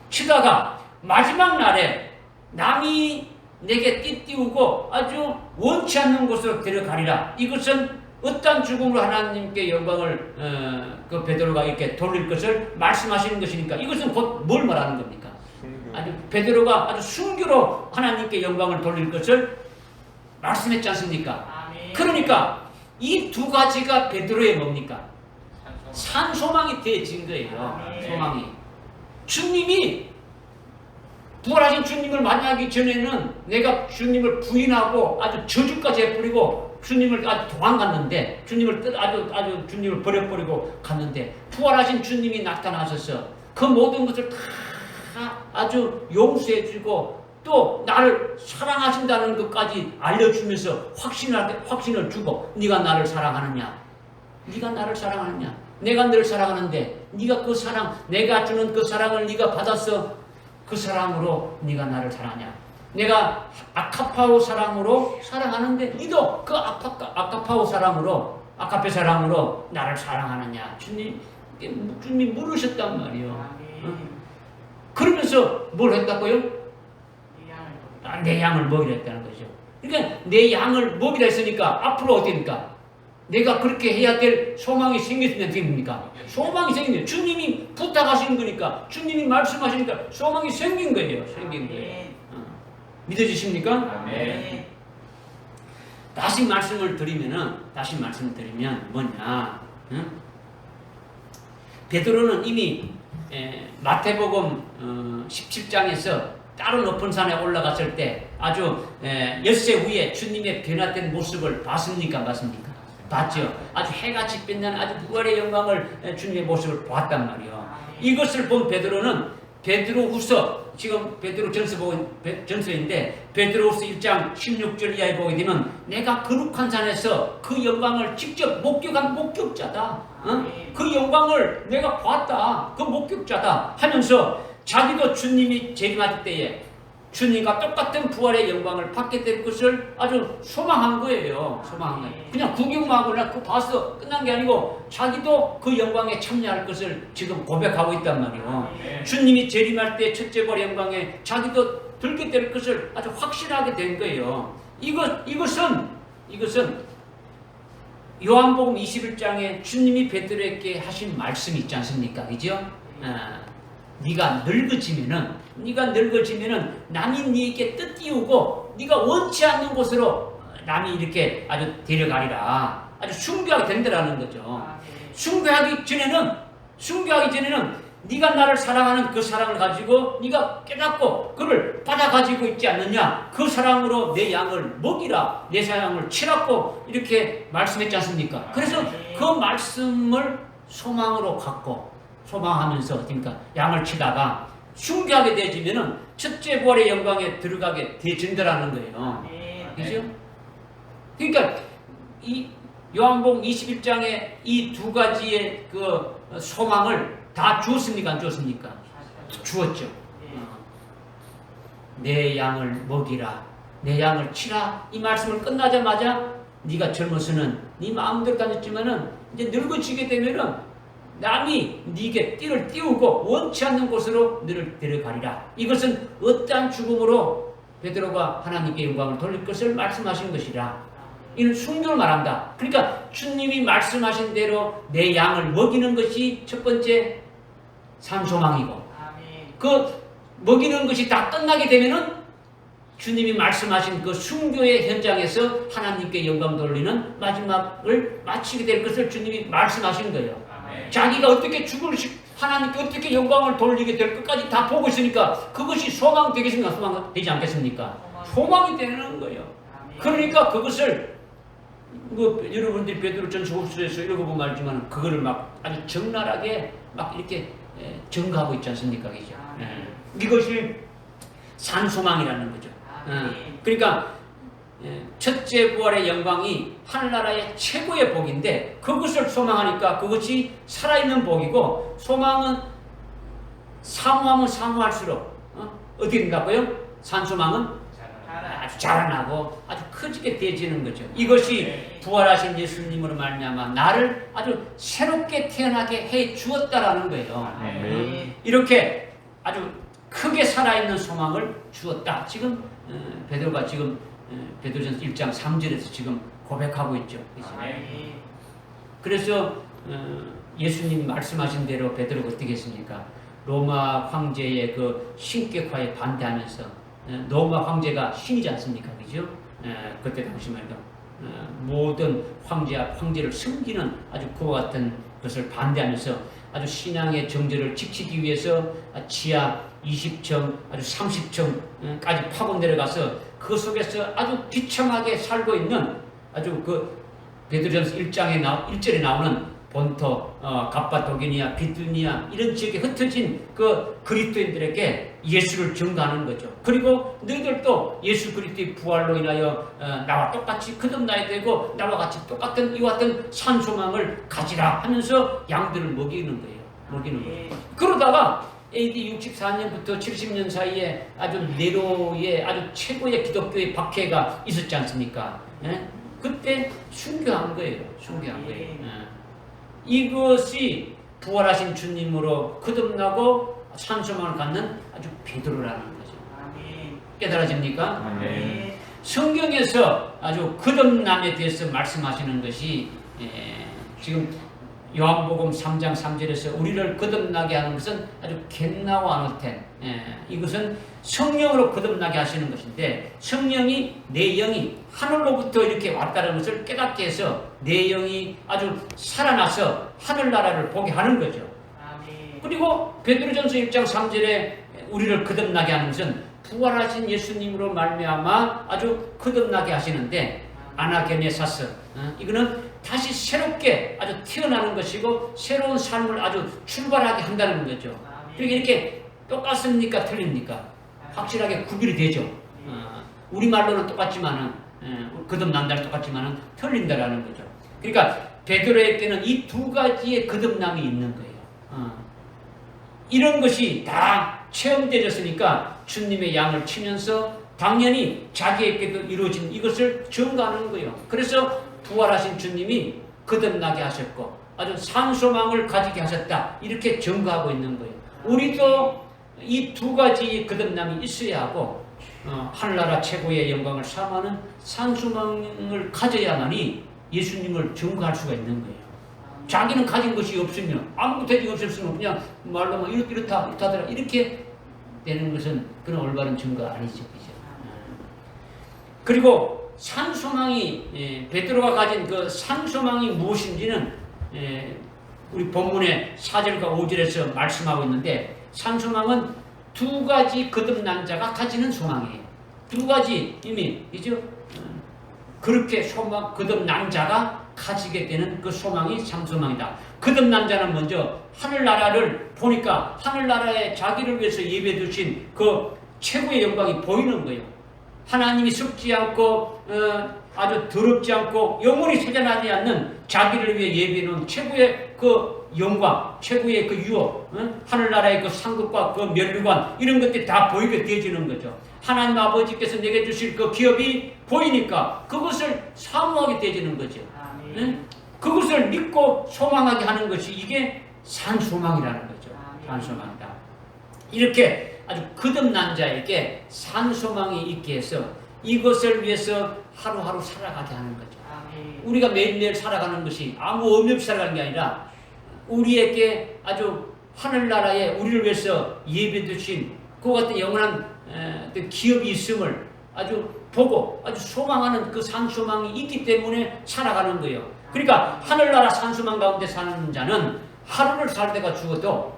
치다가 마지막 날에 남이 내게 띠띠우고 아주 원치 않는 곳으로 데려가리라. 이것은 어떤 죽음으로 하나님께 영광을 그 베드로가 이렇게 돌릴 것을 말씀하시는 것이니까 이것은 곧 뭘 말하는 겁니까? 아주 베드로가 아주 순교로 하나님께 영광을 돌릴 것을 말씀했지 않습니까? 그러니까 이 두 가지가 베드로의 뭡니까? 산소망이 되어진 거예요. 소망이. 주님이 부활하신 주님을 만나기 전에는 내가 주님을 부인하고 아주 저주까지 해버리고 주님을 아주 도망갔는데 주님을 아주 주님을 버려버리고 갔는데 부활하신 주님이 나타나셔서 그 모든 것을 다 아주 용서해주고 또 나를 사랑하신다는 것까지 알려주면서 확신을 주고 네가 나를 사랑하느냐? 네가 나를 사랑하느냐? 내가 너를 사랑하는데 네가 그 사랑, 내가 주는 그 사랑을 네가 받아서 그 사랑으로 네가 나를 사랑하냐? 내가 아카파오 사랑으로 사랑하는데 너도 그 아카파오 사랑으로 아카페 사랑으로 나를 사랑하느냐? 주님이 물으셨단 말이에요. 그러면서 뭘 했다고요? 내 양을 먹이라 했다는 거죠. 그러니까 내 양을 먹이라 했으니까 앞으로 어떻습니까? 내가 그렇게 해야 될 소망이 생겼으면 어떻게 됩니까? 소망이 생긴 주님이 부탁하신 거니까 주님이 말씀하시니까 소망이 생긴 거예요. 생긴 거예요. 믿어지십니까? 네. 다시 말씀을 드리면 뭐냐? 베드로는 이미 마태복음 17장에서 따로 높은 산에 올라갔을 때 아주 엿새 후에 주님의 변화된 모습을 봤습니까? 봤죠. 아주 해같이 빛나는 아주 부활의 영광을 주님의 모습을 보았단 말이에요. 이것을 본 베드로는 베드로후서 지금 베드로전서인데 베드로후서 1장 16절 이하에 보게 되면 내가 거룩한 산에서 그 영광을 직접 목격한 목격자다. 그 영광을 내가 봤다. 그 목격자다 하면서 자기도 주님이 재림할 때에 주님과 똑같은 부활의 영광을 받게 될 것을 아주 소망한 거예요. 그냥 구경만 하거나 그거 봐서 끝난 게 아니고 자기도 그 영광에 참여할 것을 지금 고백하고 있단 말이에요. 주님이 재림할 때 첫째 부활의 영광에 자기도 들게 될 것을 아주 확신하게 된 거예요. 이것은 요한복음 21장에 주님이 베드로에게 하신 말씀이 있지 않습니까? 그죠? 네가 늙어지면은 남이 네게 뜻띄우고 네가 원치 않는 곳으로 남이 이렇게 아주 데려가리라. 아주 순교하게 된다라는 거죠. 순교하기 전에는 네가 나를 사랑하는 그 사랑을 가지고 네가 깨닫고 그를 받아 가지고 있지 않느냐? 그 사랑으로 내 양을 먹이라. 내 사랑을 치라고 이렇게 말씀했지 않습니까? 그래서 그 말씀을 소망으로 갖고 소망하면서 어떻습니까? 양을 치다가 순교하게 되어지면은 첫째 부활의 영광에 들어가게 되어진다라는 거예요. 그죠? 그러니까 이 요한복음 21장의 이 두 가지의 그 소망을 다 주었습니까? 안 주었습니까? 주었죠. 내 양을 먹이라, 내 양을 치라. 이 말씀을 끝나자마자 네가 젊어서는 네 마음대로 다녔지만은 이제 늙어지게 되면은 남이 네게 띠를 띄우고 원치 않는 곳으로 너를 데려가리라. 이것은 어떠한 죽음으로 베드로가 하나님께 영광을 돌릴 것을 말씀하신 것이라. 이는 순교를 말한다. 그러니까 주님이 말씀하신 대로 내 양을 먹이는 것이 첫 번째 산소망이고, 그 먹이는 것이 다 끝나게 되면은 주님이 말씀하신 그 순교의 현장에서 하나님께 영광 돌리는 마지막을 마치게 될 것을 주님이 말씀하신 거예요. 자기가 어떻게 하나님께 어떻게 영광을 돌리게 될 것까지 다 보고 있으니까 그것이 소망 되겠습니까? 소망 되지 않겠습니까? 소망이 되는 거예요. 그러니까 그것을 여러분들이 베드로전서 후서에서 읽어보면 알지만 그거를 막 아주 적나라하게 막 이렇게 증거하고 있지 않습니까? 그죠? 이것이 산소망이라는 거죠. 그러니까 첫째 부활의 영광이 하늘나라의 최고의 복인데 그것을 소망하니까 그것이 살아있는 복이고, 소망은 사모하면 사모할수록 어떻게 된다고요? 산소망은 아주 자라나고 아주 커지게 되어지는 거죠. 이것이 부활하신 예수님으로 말미암아 나를 아주 새롭게 태어나게 해 주었다라는 거예요. 이렇게 아주 크게 살아있는 소망을 주었다. 지금 베드로가 지금 베드로전서 1장 3절에서 지금 고백하고 있죠. 그래서 예수님 말씀하신 대로 베드로가 어떻게 했습니까? 로마 황제의 그 신격화에 반대하면서, 로마 황제가 신이지 않습니까? 그죠? 그때 당시 말이죠. 모든 황제를 섬기는 아주 그와 같은 것을 반대하면서 아주 신앙의 정절을 지키기 위해서 지하 20층, 아주 30층까지 파고 내려가서 그 속에서 아주 비참하게 살고 있는 아주 그 베드로전서 1절에 나오는 본토, 갑바도기니아, 비두니아 이런 지역에 흩어진 그 그리스도인들에게 예수를 증거하는 거죠. 그리고 너희들도 예수 그리스도의 부활로 인하여 나와 똑같이 거듭나야 되고 나와 같이 똑같은 이와 같은 산소망을 가지라 하면서 양들을 먹이는 거예요. 그러다가 AD 64년부터 70년 사이에 아주 네로의 아주 최고의 기독교의 박해가 있었지 않습니까? 그때 순교한 거예요. 이것이 부활하신 주님으로 거듭나고 산소망을 갖는 아주 베드로라는 거죠. 깨달아집니까? 성경에서 아주 거듭남에 대해서 말씀하시는 것이 지금 요한복음 3장 3절에서 우리를 거듭나게 하는 것은 아주 겟나와 아노텐, 이것은 성령으로 거듭나게 하시는 것인데, 성령이 내 영이 하늘로부터 이렇게 왔다는 것을 깨닫게 해서 내 영이 아주 살아나서 하늘나라를 보게 하는 거죠. 그리고 베드로전서 1장 3절에 우리를 거듭나게 하는 것은 부활하신 예수님으로 말미암아 아주 거듭나게 하시는데, 아나게네사스, 이거는 다시 새롭게 아주 태어나는 것이고 새로운 삶을 아주 출발하게 한다는 거죠. 그러니까 이렇게 똑같습니까? 틀립니까? 확실하게 구별이 되죠. 우리말로는 똑같지만은, 거듭난다는 똑같지만은 틀린다라는 거죠. 그러니까 베드로에게는 이 두 가지의 거듭남이 있는 거예요. 이런 것이 다 체험되었으니까 주님의 양을 치면서 당연히 자기에게도 이루어진 이것을 증거하는 거예요. 그래서 부활하신 주님이 거듭나게 하셨고 아주 산소망을 가지게 하셨다, 이렇게 증거하고 있는 거예요. 우리도 이 두 가지 거듭남이 있어야 하고 하늘나라 최고의 영광을 삼하는 산소망을 가져야만이 예수님을 증거할 수가 있는 거예요. 자기는 가진 것이 없으면, 아무것도 되지 없었으면 그냥 말로 뭐 이렇다더라 이렇게 되는 것은 그런 올바른 증거 아니죠. 그리고 산소망이, 베드로가 가진 그 산소망이 무엇인지는 우리 본문의 4절과 5절에서 말씀하고 있는데, 산소망은 두 가지 거듭난 자가 가지는 소망이에요. 두 가지 이미 이죠. 그렇게 거듭난 자가 가지게 되는 그 소망이 산소망이다. 거듭난 자는 먼저 하늘나라를 보니까 하늘나라에 자기를 위해서 예배 두신 그 최고의 영광이 보이는 거예요. 하나님이 썩지 않고 아주 더럽지 않고 영원히 세잔하지 않는 자기를 위해 예배해 놓은 최고의 그 영광, 최고의 그 유업, 하늘나라의 그 상급과 그 면류관 이런 것들이 다 보이게 되어지는 거죠. 하나님 아버지께서 내게 주실 그 기업이 보이니까 그것을 사모하게 되어지는 거죠. 그것을 믿고 소망하게 하는 것이 이게 산소망이라는 거죠. 산소망이다. 이렇게 아주 거듭난 자에게 산소망이 있게 해서 이것을 위해서 하루하루 살아가게 하는 거죠. 우리가 매일매일 살아가는 것이 아무 의미 없이 살아가는 게 아니라 우리에게 아주 하늘나라에 우리를 위해서 예배 주신 그 같은 영원한 기업이 있음을 아주 보고 아주 소망하는 그 산소망이 있기 때문에 살아가는 거예요. 그러니까 하늘나라 산소망 가운데 사는 자는 하루를 살다가 죽어도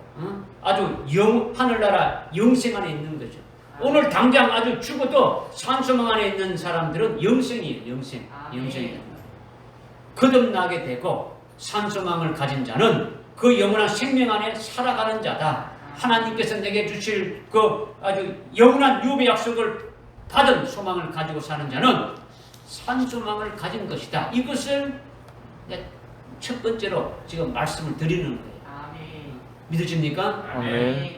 아주 하늘나라 영생 안에 있는 거죠. 오늘 당장 아주 죽어도 산소망 안에 있는 사람들은 영생이에요. 영생이에요. 거듭나게 되고 산소망을 가진 자는 그 영원한 생명 안에 살아가는 자다. 하나님께서 내게 주실 그 아주 영원한 유업의 약속을 받은 소망을 가지고 사는 자는 산소망을 가진 것이다. 이것을 첫 번째로 지금 말씀을 드리는 거예요. 믿으십니까? 아멘.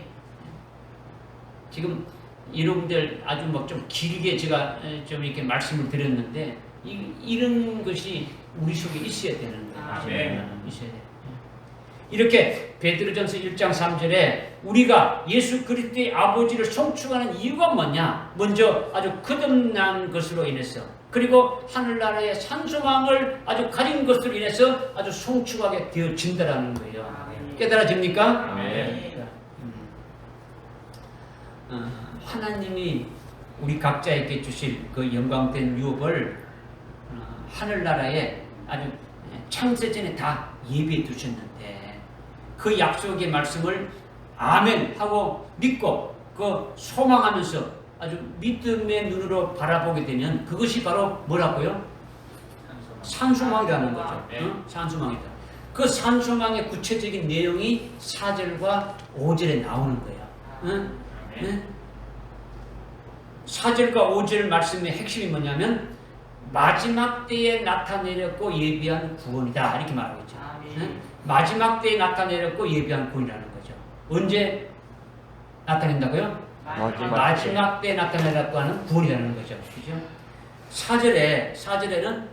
지금 여러분들 아주 좀 길게 제가 좀 이렇게 말씀을 드렸는데 이런 것이 우리 속에 있어야 되는 거예요. 아멘. 있어야 돼요. 이렇게 베드로전서 1장 3절에 우리가 예수 그리스도의 아버지를 송축하는 이유가 뭐냐? 먼저 아주 거듭난 것으로 인해서 그리고 하늘나라의 산소망을 아주 가진 것으로 인해서 아주 송축하게 되어진다라는 거예요. 깨달아집니까? 아멘. 하나님이 우리 각자에게 주실 그 영광된 유업을 하늘나라에 아주 창세전에 다 예비해 두셨는데 그 약속의 말씀을 아멘 하고 믿고 그 소망하면서 아주 믿음의 눈으로 바라보게 되면 그것이 바로 뭐라고요? 산소망이라는 거죠. 산소망이다. 그 산소망의 구체적인 내용이 4절과 5절에 나오는 거예요. 4절과 5절 말씀의 핵심이 뭐냐면 마지막 때에 나타내렸고 예비한 구원이다 이렇게 말하고 있죠. 마지막 때에 나타내렸고 예비한 구원이라는 거죠. 언제 나타낸다고요? 마지막 때에 나타내렸고 하는 구원이라는 거죠. 그죠? 4절에는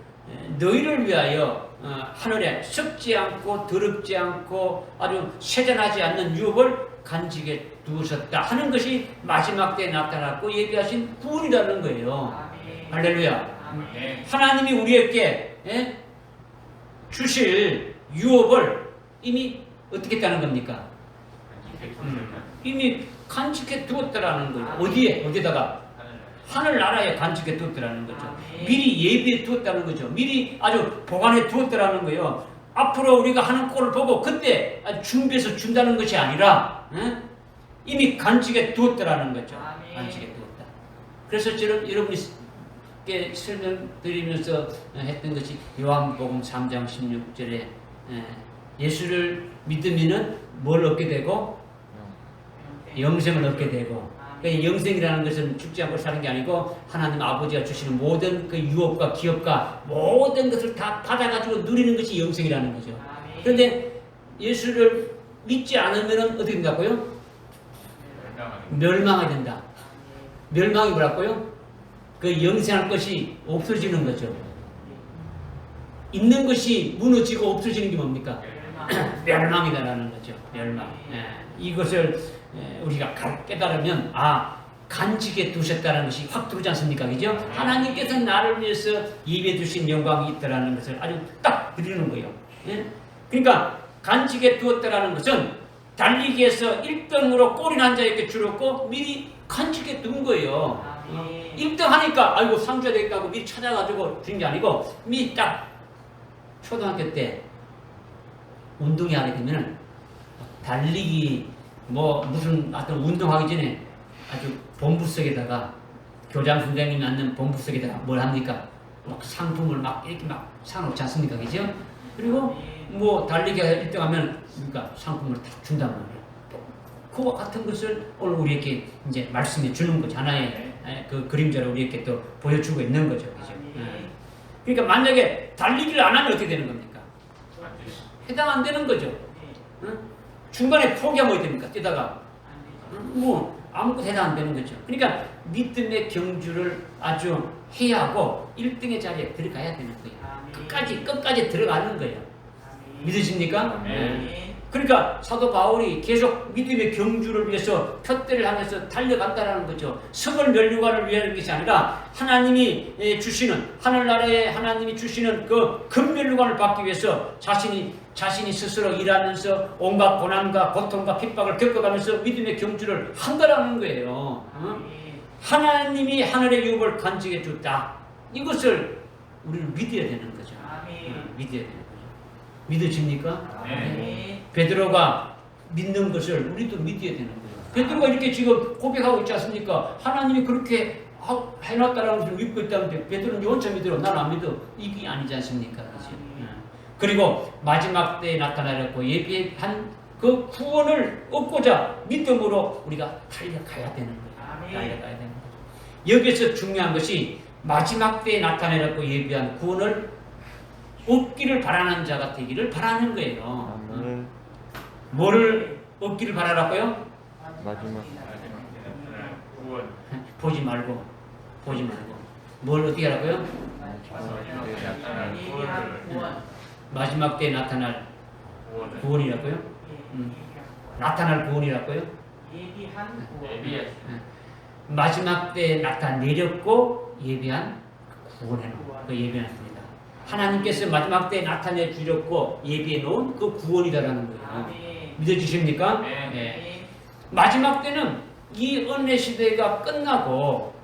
너희를 위하여 하늘에 썩지 않고 더럽지 않고 아주 세잔하지 않는 유업을 간직에 두셨다 하는 것이 마지막 때에 나타났고 예비하신 구원이라는 거예요. 할렐루야. 하나님이 우리에게 주실 유업을 이미 어떻게 했다는 겁니까? 이미 간직해 두었다라는 거예요. 어디에다가? 하늘나라에 간직해 두었다라는 거죠. 미리 예비해 두었다는 거죠. 미리 아주 보관해 두었다라는 거예요. 앞으로 우리가 하는 꼴을 보고 그때 준비해서 준다는 것이 아니라 이미 간직해 두었다라는 거죠. 간직해 두었다. 그래서 저는 여러분께 설명드리면서 했던 것이 요한복음 3장 16절에 예수를 믿으면은 뭘 얻게 되고 영생을 얻게 되고 그러니까 영생이라는 것은 죽지 않고 사는 게 아니고 하나님 아버지가 주시는 모든 그 유업과 기업과 모든 것을 다 받아가지고 누리는 것이 영생이라는 거죠. 그런데 예수를 믿지 않으면 어떻게 된다고요? 멸망하게 된다. 멸망이 뭐라고요? 그 영생할 것이 없어지는 거죠. 있는 것이 무너지고 없어지는 게 뭡니까? 멸망이다라는 거죠. 멸망. 이것을 우리가 깨달으면 간직해 두셨다는 것이 확 들어오지 않습니까? 그죠? 하나님께서 나를 위해서 예비해 두신 영광이 있다라는 것을 아주 딱 드리는 거예요. 그러니까 간직해 두었다라는 것은 달리기에서 1등으로 골이 난 자에게 주었고 미리 간직해 둔 거예요. 1등 하니까 아이고 상 줘야 되겠다 하고 미리 찾아가지고 준 게 아니고 미리 딱 초등학교 때 운동이 하게 되면 달리기 무슨 어떤 운동하기 전에 아주 본부석에다가 교장 선생님이 앉는 본부석에다가 뭘 합니까? 상품을 이렇게 사놓지 않습니까? 그죠? 그리고 달리기가 1등 하면 그러니까 상품을 다 준단 말이에요. 그와 같은 것을 오늘 우리에게 이제 말씀해 주는 거죠. 하나의 그 그림자를 우리에게 또 보여주고 있는 거죠. 그죠? 그러니까 만약에 달리기를 안 하면 어떻게 되는 겁니까? 해당 안 되는 거죠. 응? 중간에 포기하면 어떻게 됩니까? 뛰다가 뭐 아무것도 해당 안 되는 거죠. 그러니까 믿음의 경주를 아주 해야 하고 1등의 자리에 들어가야 되는 거예요. 끝까지 들어가는 거예요. 믿으십니까? 그러니까 사도 바울이 계속 믿음의 경주를 위해서 표대를 하면서 달려간다라는 거죠. 성을 멸류관을 위하는 것이 아니라 하나님이 주시는 하늘나라에 하나님이 주시는 그 금멸류관을 받기 위해서 자신이 스스로 일하면서 온갖 고난과 고통과 핍박을 겪어가면서 믿음의 경주를 한다라는 거예요. 하나님이 하늘의 유업을 간직해 줬다. 이것을 우리는 믿어야 되는 거죠. 믿어야 되는 거죠. 믿어집니까? 베드로가 믿는 것을 우리도 믿어야 되는 거예요. 베드로가 이렇게 지금 고백하고 있지 않습니까? 하나님이 그렇게 해놨다라는 것을 믿고 있다는데 베드로는 영원히 믿어. 난 안 믿어. 이게 아니지 않습니까? 그리고 마지막 때에 나타나려고 예비한 그 구원을 얻고자 믿음으로 우리가 달려가야 되는 거예요. 달려가야 되는 거예요. 여기서 중요한 것이 마지막 때에 나타내려고 예비한 구원을 얻기를 바라는 자가 되기를 바라는 거예요. 뭐를 얻기를 바라라고요? 마지막 구원. 보지 말고 뭘 어떻게 하라고요? 마지막 때에 나타날 구원이라고요? 나타날 구원이라고요? 마지막 때에 나타내렸고 예비한 구원을 그 예비했습니다. 하나님께서 마지막 때에 나타내 주셨고 예비해 놓은 그 구원이다라는 거예요. 믿어주십니까? 네. 마지막 때는 이 은혜 시대가 끝나고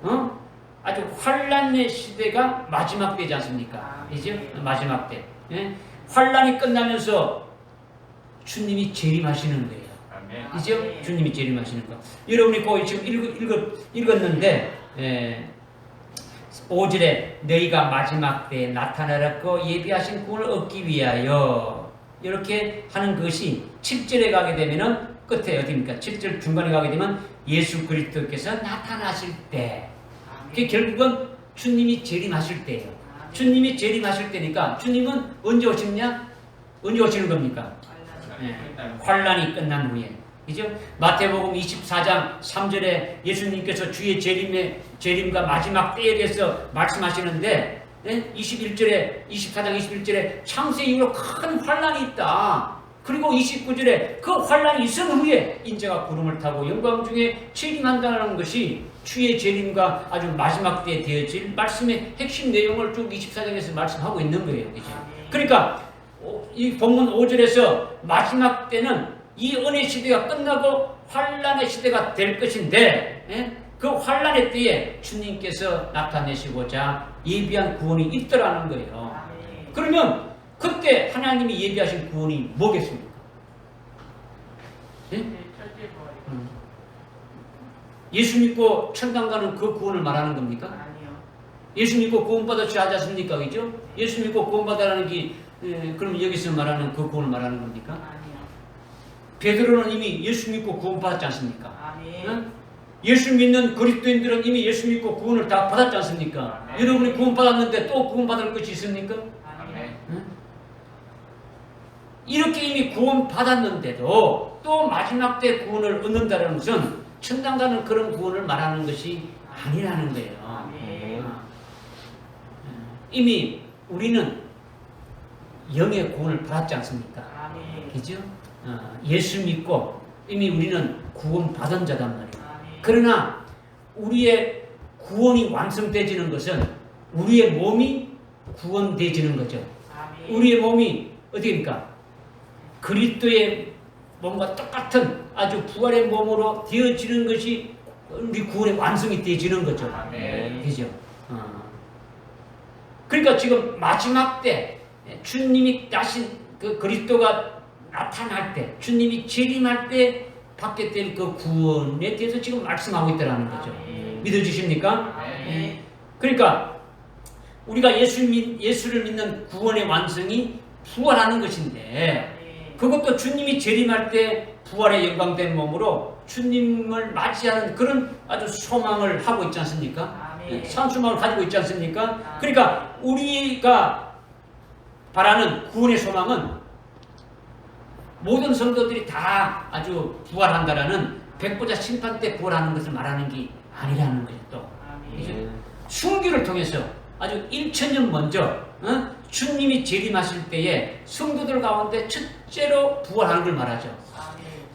아주 환란의 시대가 마지막 때지 않습니까? 그죠? 마지막 때. 예? 환란이 끝나면서 주님이 재림하시는 거예요. 그죠? 주님이 재림하시는 거. 여러분이 그 지금 읽었는데 5절에 너희가 마지막 때에 나타나라고 예비하신 구원을 얻기 위하여 이렇게 하는 것이 7절에 가게 되면은 끝에 어디입니까? 7절 중간에 가게 되면 예수 그리스도께서 나타나실 때 그게 결국은 주님이 재림하실 때예요. 주님이 재림하실 때니까 주님은 언제 오시느냐? 언제 오시는 겁니까? 환란이 끝난 후에. 그죠? 마태복음 24장 3절에 예수님께서 주의 재림과 마지막 때에 대해서 말씀하시는데 21절에 24장 21절에 창세 이후로 큰 환란이 있다. 그리고 29절에 그 환란이 있은 후에 인자가 구름을 타고 영광 중에 재림한다는 것이 주의 재림과 아주 마지막 때에 되어질 말씀의 핵심 내용을 쭉 24장에서 말씀하고 있는 거예요. 그죠? 그러니까 이 본문 5절에서 마지막 때는 이 은혜 시대가 끝나고 환란의 시대가 될 것인데 그 환란의 때에 주님께서 나타내시고자 예비한 구원이 있더라는 거예요. 그러면 그때 하나님이 예비하신 구원이 뭐겠습니까? 예수 믿고 천당 가는 그 구원을 말하는 겁니까? 예수 믿고 구원받아 취하지 않습니까? 그죠? 예수 믿고 구원받아라는 게 그럼 여기서 말하는 그 구원을 말하는 겁니까? 베드로는 이미 예수 믿고 구원받았지 않습니까? 응? 예수 믿는 그리스도인들은 이미 예수 믿고 구원을 다 받았지 않습니까? 여러분이 구원받았는데 또 구원받을 것이 있습니까? 응? 이렇게 이미 구원받았는데도 또 마지막 때 구원을 얻는다는 것은 천당 가는 그런 구원을 말하는 것이 아니라는 거예요. 이미 우리는 영의 구원을 받았지 않습니까? 그죠? 예수 믿고 이미 우리는 구원받은 자단 말이에요. 그러나 우리의 구원이 완성되지는 것은 우리의 몸이 구원되지는 거죠. 우리의 몸이 어디입니까? 그리스도의 몸과 똑같은 아주 부활의 몸으로 되어지는 것이 우리 구원의 완성이 되어지는 거죠. 그죠? 그러니까 지금 마지막 때 주님이 다시 그 그리스도가 나타날 때, 주님이 재림할 때 받게 될 그 구원에 대해서 지금 말씀하고 있다는 거죠. 믿어주십니까? 그러니까 우리가 예수를 믿는 구원의 완성이 부활하는 것인데 그것도 주님이 재림할 때 부활의 영광된 몸으로 주님을 맞이하는 그런 아주 소망을 하고 있지 않습니까? 산소망을 가지고 있지 않습니까? 그러니까 우리가 바라는 구원의 소망은 모든 성도들이 다 아주 부활한다라는 백보자 심판 때 부활하는 것을 말하는 게 아니라는 거죠. 또 순교를 통해서 아주 1000년 먼저 주님이 재림하실 때에 성도들 가운데 첫째로 부활하는 걸 말하죠.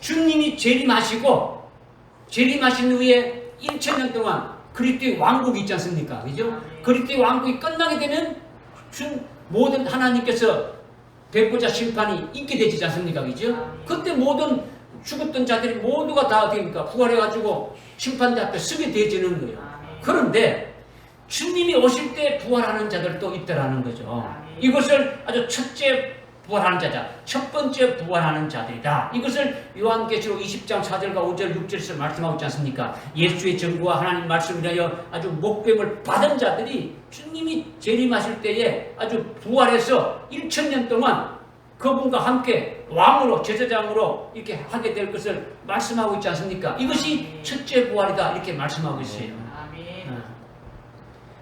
주님이 재림하시고 재림하신 후에 1000년 동안 그리스도의 왕국이 있지 않습니까? 그죠? 그리스도의 왕국이 끝나게 되면 모든 하나님께서 백보자 심판이 있게 되지 않습니까? 그죠? 그때 모든 죽었던 자들이 모두가 다 되니까 부활해가지고 심판대 앞에 서게 되지는 거예요. 그런데 주님이 오실 때 부활하는 자들도 있다라는 거죠. 이것을 아주 첫째 부활하는 자자, 첫 번째 부활하는 자들이다. 이것을 요한계시록 20장 4절과 5절, 6절에서 말씀하고 있지 않습니까? 예수의 증거와 하나님 말씀이라여 아주 목배임을 받은 자들이 주님이 재림하실 때에 아주 부활해서 1000년 동안 그분과 함께 왕으로 제사장으로 이렇게 하게 될 것을 말씀하고 있지 않습니까? 이것이 첫째 부활이다 이렇게 말씀하고 있어요.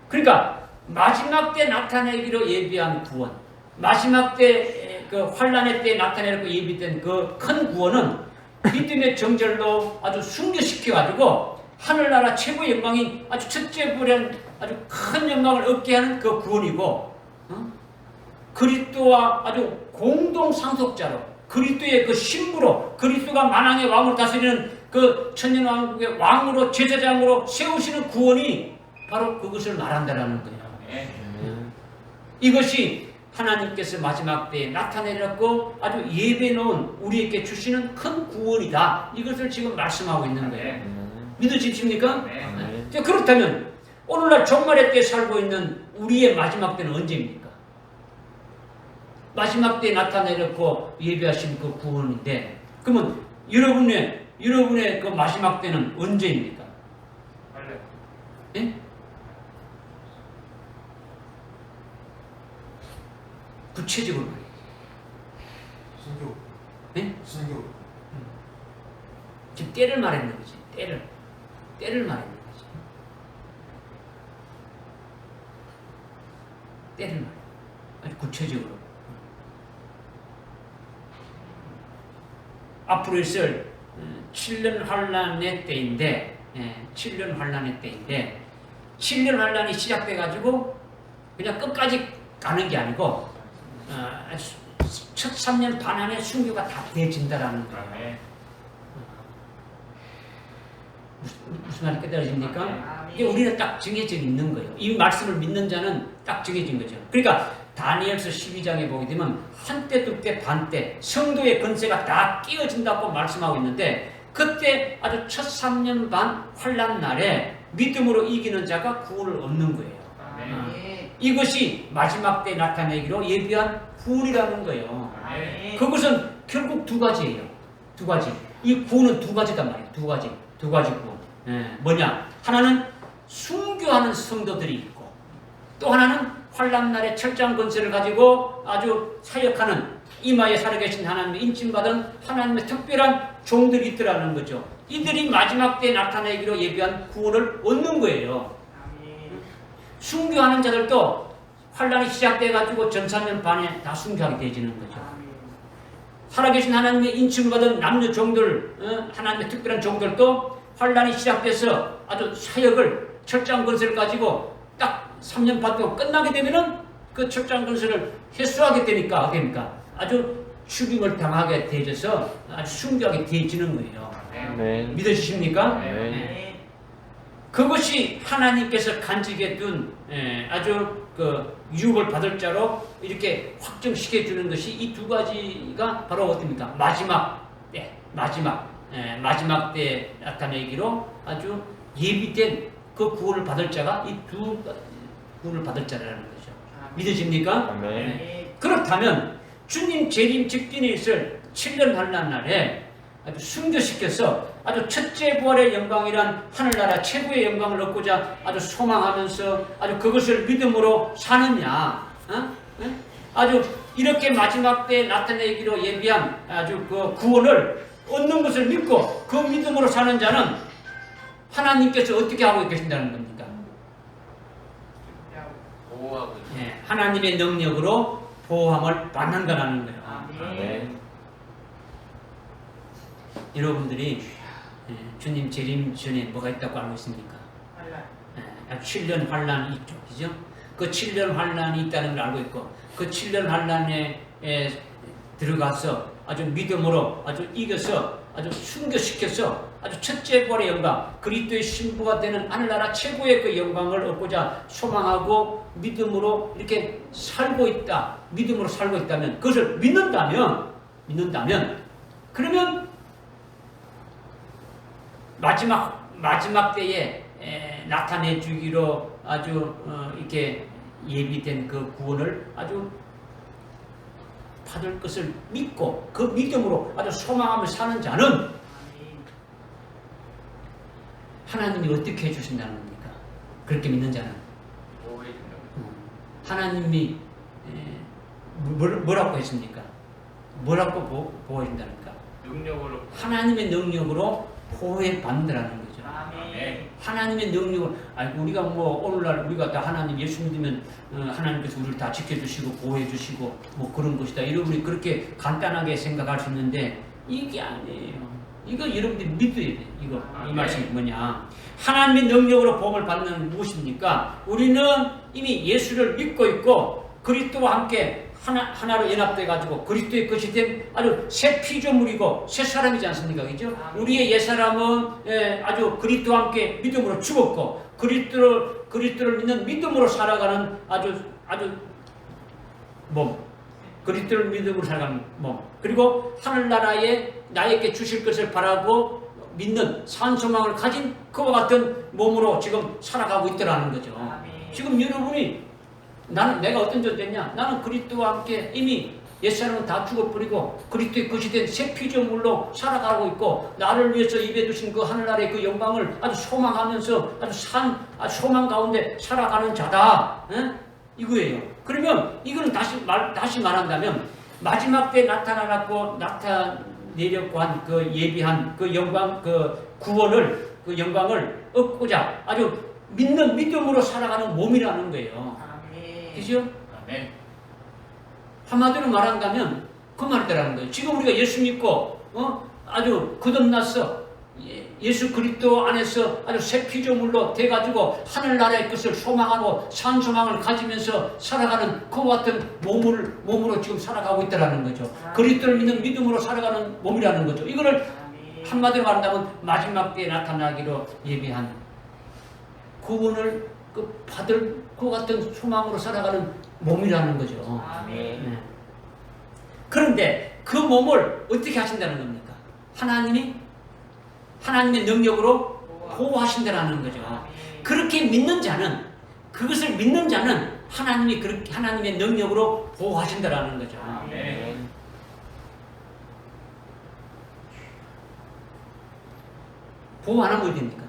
그러니까 마지막 때 나타내기로 예비한 구원, 마지막 때 그 환란의 때 나타내고 예비된 그 큰 구원은 믿음의 정절로 아주 순교시켜가지고 하늘나라 최고의 영광인 아주 첫째 부활한 아주 큰 영광을 얻게 하는 그 구원이고, 그리스도와 아주 공동 상속자로 그리스도의 그 신부로 그리스도가 만왕의 왕으로 다스리는 그 천년왕국의 왕으로 제사장으로 세우시는 구원이 바로 그것을 말한다라는 거예요. 이것이 하나님께서 마지막 때에 나타내렸고 아주 예배놓은 우리에게 주시는 큰 구원이다. 이것을 지금 말씀하고 있는 거예요. 믿으십니까? 그렇다면 오늘날 종말의 때에 살고 있는 우리의 마지막 때는 언제입니까? 마지막 때에 나타내렸고 예배하신 그 구원인데, 그러면 여러분의 그 마지막 때는 언제입니까? 예? 구체적으로 말이에요. 순교. 네? 순교. 지금 때를 말하는 거지. 때를 말하는 거지. 때를 말해. 아주 구체적으로. 앞으로 있을 7년 환란의 때인데, 7년 환란의 때인데, 7년 환란이 시작돼가지고 그냥 끝까지 가는 게 아니고 첫 3년 반 안에 순교가 다 되어진다라는 거예요. 무슨 말이 깨달아집니까? 이게 우리는 딱 정해져 있는 거예요. 이 말씀을 믿는 자는 딱 정해진 거죠. 그러니까 다니엘서 12장에 보게 되면 한때, 두때, 반때 성도의 권세가 다 끼어진다고 말씀하고 있는데, 그때 아주 첫 3년 반 환란 날에 믿음으로 이기는 자가 구원을 얻는 거예요. 이것이 마지막 때 나타내기로 예비한 구원이라는 거예요. 그것은 결국 두 가지예요. 두 가지. 이 구원은 두 가지단 말이에요. 두 가지 구원. 뭐냐? 하나는 순교하는 성도들이 있고, 또 하나는 환란 날에 철장 권세를 가지고 아주 사역하는 이마에 살아계신 하나님의 인침받은 하나님의 특별한 종들이 있더라는 거죠. 이들이 마지막 때 나타내기로 예비한 구원을 얻는 거예요. 순교하는 자들도 환란이 시작돼가지고 전사년 반에 다 순교하게 되어지는 거죠. 살아계신 하나님의 인침받은 남녀 종들, 하나님의 특별한 종들도 환란이 시작돼서 아주 사역을 철장 권세를 가지고 딱 3년 반 동안 끝나게 되면은 그 철장 권세를 회수하게 되니까 어떻게 됩니까? 아주 죽임을 당하게 되어져서 아주 순교하게 되어지는 거예요. 믿으십니까? 그것이 하나님께서 간직해 둔 아주 그 유업을 받을 자로 이렇게 확정시켜 주는 것이 이 두 가지가 바로 어떻습니까? 마지막 때 나타내기로 아주 예비된 그 구원을 받을 자가 이 두 구원을 받을 자라는 거죠. 믿으십니까? 그렇다면 주님 재림 직전에 있을 7년 환란 날에 아주 순교시켜서 아주 첫째 부활의 영광이란 하늘나라 최고의 영광을 얻고자 아주 소망하면서 아주 그것을 믿음으로 사느냐, 아주 이렇게 마지막 때에 나타내기로 예비한 아주 그 구원을 얻는 것을 믿고 그 믿음으로 사는 자는 하나님께서 어떻게 하고 계신다는 겁니까? 보호하고 하나님의 능력으로 보호함을 받는다는 거예요. 여러분들이 주님 재림 전에 뭐가 있다고 알고 있습니까? 7년 환란이 있죠. 그죠? 그 7년 환란이 있다는 걸 알고 있고 그 7년 환란에 들어가서 아주 믿음으로 아주 이겨서 아주 순교시켜서 아주 첫째 부활의 영광 그리스도의 신부가 되는 하늘나라 최고의 그 영광을 얻고자 소망하고 믿음으로 이렇게 살고 있다. 믿음으로 살고 있다면 그것을 믿는다면 그러면 마지막 때에 나타내 주기로 아주 이렇게 예비된 그 구원을 아주 받을 것을 믿고 그 믿음으로 아주 소망하며 사는 자는 하나님이 어떻게 해주신다는 겁니까? 그렇게 믿는 자는 하나님이 뭐라고 했습니까? 뭐라고 보호해준다니까? 능력으로 하나님의 능력으로 보호해받는다는 거죠. 아멘. 하나님의 능력을 알고 우리가 뭐 오늘날 우리가 다 하나님 예수 믿으면 하나님께서 우리를 다 지켜주시고 보호해주시고 뭐 그런 것이다. 여러분이 그렇게 간단하게 생각할 수 있는데 이게 아니에요. 이거 여러분들이 믿어야 돼. 이거 이 말씀이 뭐냐? 하나님의 능력으로 보험을 받는 무엇입니까? 우리는 이미 예수를 믿고 있고 그리스도와 함께 하나로 연합돼 가지고 그리스도의 것이 된 아주 새 피조물이고 새 사람이지 않습니까? 그죠? 우리의 옛 사람은 아주 그리스도와 함께 믿음으로 죽었고 그리스도를 믿는 믿음으로 살아가는 아주 몸. 그리스도를 믿음으로 살아가는 몸. 그리고 하늘나라에 나에게 주실 것을 바라고 믿는 산소망을 가진 그와 같은 몸으로 지금 살아가고 있더라는 거죠. 지금 여러분이 내가 어떤 존 됐냐? 나는 그리스도와 함께 이미 옛사람은 다 죽어버리고 그리스도의 것이 된 새 피조물로 살아가고 있고 나를 위해서 입에 두신 그 하늘나라의 그 영광을 아주 소망하면서 아주 소망 가운데 살아가는 자다. 이거예요. 그러면 이거는 다시 말한다면 마지막 때 나타내려고 한 그 예비한 그 영광 그 구원을 그 영광을 얻고자 아주 믿는 믿음으로 살아가는 몸이라는 거예요. 그죠? 아멘. 한마디로 말한다면 그 말이라는 거예요. 지금 우리가 예수 믿고 아주 거듭났어. 예수 그리스도 안에서 아주 새 피조물로 돼가지고 하늘나라의 것을 소망하고 산소망을 가지면서 살아가는 그와 같은 몸으로 지금 살아가고 있다는 거죠. 그리스도를 믿는 믿음으로 살아가는 몸이라는 거죠. 이거를 한마디로 말한다면 마지막 때에 나타나기로 예비한 구원을 받을 그 같은 소망으로 살아가는 몸이라는 거죠. 네. 그런데 그 몸을 어떻게 하신다는 겁니까? 하나님의 능력으로 보호하신다는 거죠. 그렇게 믿는 자는 그것을 믿는 자는 하나님이 그렇게 하나님의 능력으로 보호하신다는 거죠. 보호 안 하면 어디 됩니까?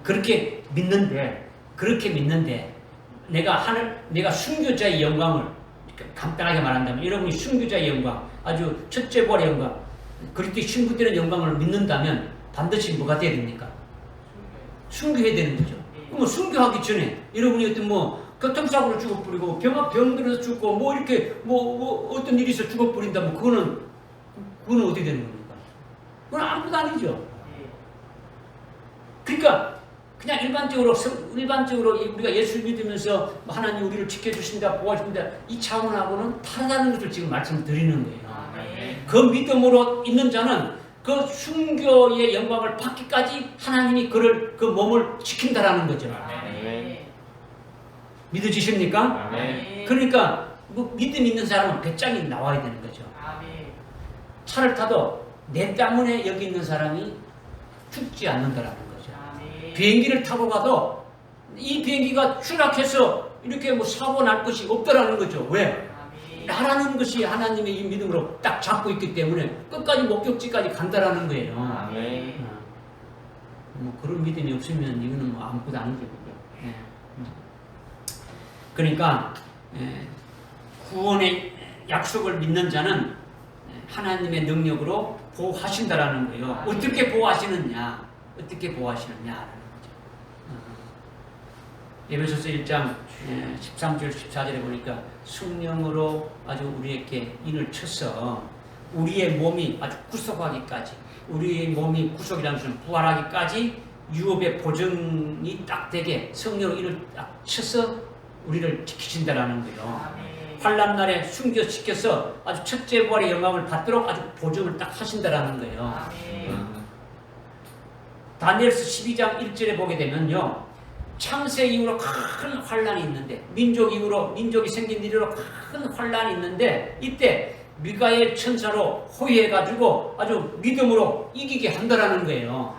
그렇게 믿는데 내가 순교자의 영광을 간단하게 말한다면 여러분이 순교자의 영광 아주 첫째 부활의 영광 그리스도의 신부되는 영광을 믿는다면 반드시 뭐가 돼야 됩니까? 순교해야 되는 거죠. 그럼 순교하기 전에 여러분이 어떤 교통사고로 죽어버리고 병들어서 죽고 이렇게 어떤 일이 있어 죽어버린다면 그거는 어떻게 되는 겁니까? 그건 아무것도 아니죠. 그러니까 그냥 일반적으로 우리가 예수 믿으면서 하나님 우리를 지켜주신다 보호하신다 이 차원하고는 다르다는 것을 지금 말씀드리는 거예요. 그 믿음으로 있는 자는 그 순교의 영광을 받기까지 하나님이 그 몸을 지킨다라는 거죠. 믿어지십니까? 그러니까 믿음 있는 사람은 배짱이 나와야 되는 거죠. 차를 타도 내 때문에 여기 있는 사람이 죽지 않는다라는 거죠. 비행기를 타고 가도 이 비행기가 추락해서 이렇게 사고 날 것이 없다라는 거죠. 왜? 나라는 것이 하나님의 이 믿음으로 딱 잡고 있기 때문에 끝까지 목적지까지 간다라는 거예요. 그런 믿음이 없으면 이거는 아무것도 아니죠. 그러니까 구원의 약속을 믿는 자는 하나님의 능력으로 보호하신다라는 거예요. 어떻게 보호하시느냐? 에베소서 1장 13절 14절에 보니까 성령으로 아주 우리에게 인을 쳐서 우리의 몸이 아주 구속하기까지, 우리의 몸이 구속이라는 것은 부활하기까지 유업의 보증이 딱 되게 성령으로 이를 딱 쳐서 우리를 지키신다라는 거예요. 환난 날에 순교시켜서 아주 첫째 부활의 영광을 받도록 아주 보증을 딱 하신다라는 거예요. 다니엘서 12장 1절에 보게 되면요, 창세 이후로 큰 환난이 있는데, 민족이 생긴 이후로 큰 환난이 있는데, 이때 미가엘 천사로 호위해가지고 아주 믿음으로 이기게 한다라는 거예요.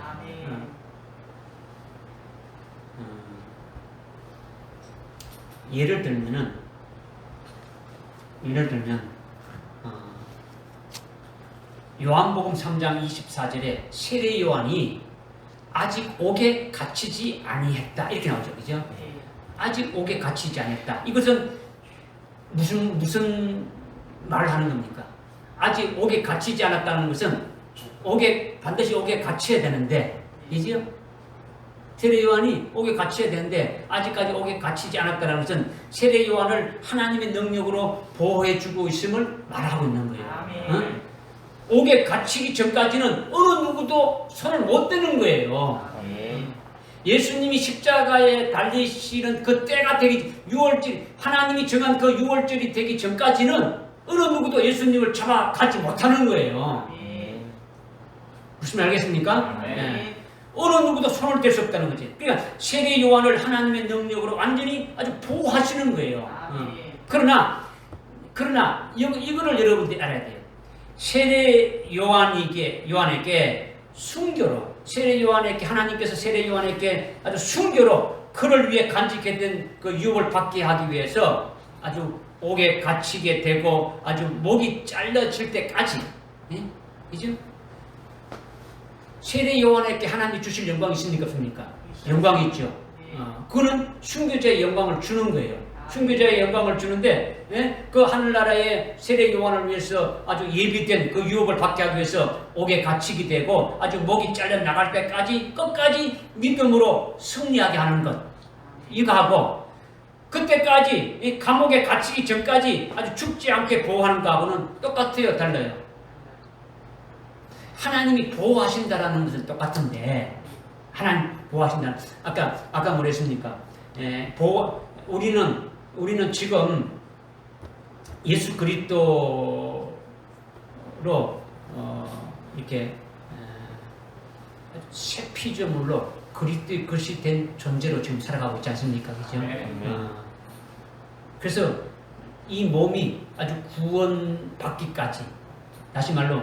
예를 들면 요한복음 3장 24절에 세례 요한이 아직 옥에 갇히지 아니했다 이렇게 나오죠, 그죠? 아직 옥에 갇히지 않았다. 이것은 무슨 말을 하는 겁니까? 아직 옥에 갇히지 않았다는 것은 반드시 옥에 갇혀야 되는데, 이지요? 세례 요한이 옥에 갇혀야 되는데 아직까지 옥에 갇히지 않았다는 것은 세례 요한을 하나님의 능력으로 보호해주고 있음을 말하고 있는 거예요. 어? 옥에 갇히기 전까지는 어느 누구도 손을 못 대는 거예요. 예수님이 십자가에 달리시는 그 때가 되기, 6월절, 하나님이 정한 그 6월절이 되기 전까지는 어느 누구도 예수님을 잡아가지 못하는 거예요. 무슨 말 알겠습니까? 네. 어느 누구도 손을 댈 수 없다는 거지. 그러니까 세례 요한을 하나님의 능력으로 완전히 아주 보호하시는 거예요. 그러나 이거를 여러분들이 알아야 돼요. 세례 요한에게 순교로, 하나님께서 세례 요한에게 아주 순교로 그를 위해 간직해 된 그 유업을 받게 하기 위해서 아주 옥에 갇히게 되고 아주 목이 잘라질 때까지, 그죠? 세례 요한에게 하나님이 주실 영광이 있습니까? 없습니까? 영광이 있죠. 그는 순교자의 영광을 주는 거예요. 순교자의 영광을 주는데, 그 하늘나라의 세례 요한을 위해서 아주 예비된 그 유업을 받게 하기 위해서 옥에 갇히게 되고 아주 목이 잘려 나갈 때까지 끝까지 믿음으로 승리하게 하는 것, 이거 하고, 그때까지 이 감옥에 갇히기 전까지 아주 죽지 않게 보호하는 거하고는 똑같아요? 달라요? 하나님이 보호하신다라는 것은 똑같은데, 하나님 보호하신다. 아까 뭐라 했습니까? 우리는 지금 예수 그리스도로 이렇게 새 피조물로 그리스도의 것이 된 존재로 지금 살아가고 있지 않습니까? 그죠? 그래서 이 몸이 아주 구원받기까지, 다시 말로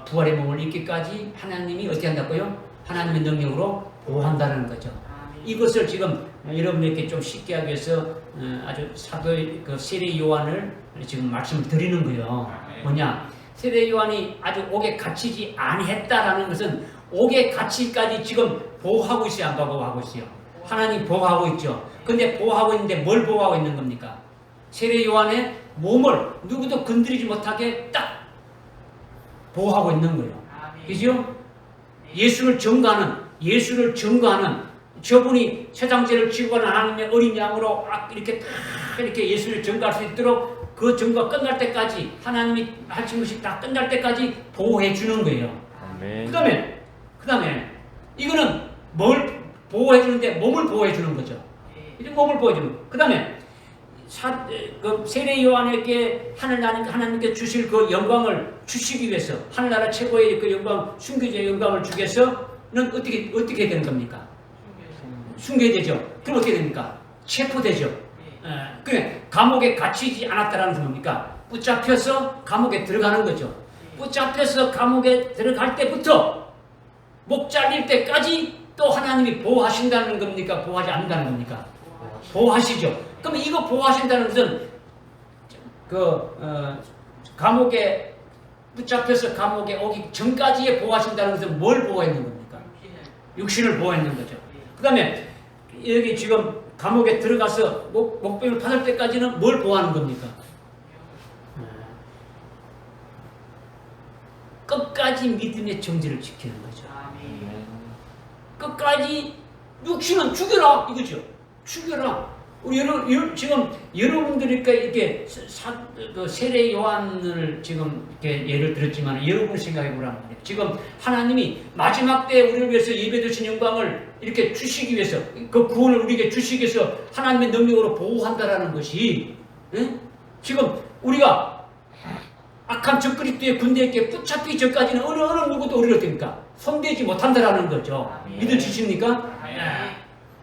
부활의 몸을 입기까지 하나님이 어떻게 한다고요? 하나님의 능력으로 보호한다는 거죠. 이것을 지금 여러분에게 좀 쉽게 하기 위해서 아주 사도의 그 세례 요한을 지금 말씀을 드리는 거예요. 뭐냐? 세례 요한이 아주 옥에 갇히지 아니했다라는 것은 옥에 갇히기까지 지금 보호하고 있어요, 안 보호하고 있어요? 하나님 보호하고 있죠. 근데 보호하고 있는데 뭘 보호하고 있는 겁니까? 세례 요한의 몸을 누구도 건드리지 못하게 딱 보호하고 있는 거예요. 그죠? 예수를 증거하는 저분이 세상 죄를 지고 가는 하나님의 어린 양으로 이렇게 예수를 증거할 수 있도록 그 증거가 끝날 때까지, 하나님이 하신 것이 다 끝날 때까지 보호해 주는 거예요. 그 다음에 이거는 뭘 보호해 주는데 몸을 보호해 주는 거죠. 이제 몸을 보호해 주는 거. 그 다음에 그 세례 요한에게 하나님께 주실 그 영광을 주시기 위해서, 하늘나라 최고의 그 영광, 순교자의 영광을 주기 위해서는 어떻게 되는 겁니까? 순교되죠. 그럼 어떻게 됩니까? 체포되죠. 그래, 감옥에 갇히지 않았다라는 것은 뭡니까? 붙잡혀서 감옥에 들어가는 거죠. 붙잡혀서 감옥에 들어갈 때부터 목 잘릴 때까지 또 하나님이 보호하신다는 겁니까? 보호하지 않는다는 겁니까? 보호하시죠. 그럼 이거 보호하신다는 것은 감옥에 붙잡혀서 감옥에 오기 전까지의 보호하신다는 것은 뭘 보호했는 겁니까? 육신을 보호했는 거죠. 그 다음에 여기 지금 감옥에 들어가서 목병을 받을 때까지는 뭘 보호하는 겁니까? 끝까지 믿음의 정지를 지키는 거죠. 끝까지 육신은 죽여라 이거죠. 죽여라. 지금 여러분들이 이렇게 그 세례 요한을 지금 이렇게 예를 들었지만 여러분 생각해 보란 말이에요. 지금 하나님이 마지막 때 우리를 위해서 예배드신 영광을 이렇게 주시기 위해서 그 구원을 우리에게 주시기 위해서 하나님의 능력으로 보호한다라는 것이 지금 우리가 악한 적그리스도의 군대에게 붙잡히기 전까지는 어느 누구도 우리를 어떻습니까? 손대지 못한다라는 거죠. 믿어지십니까?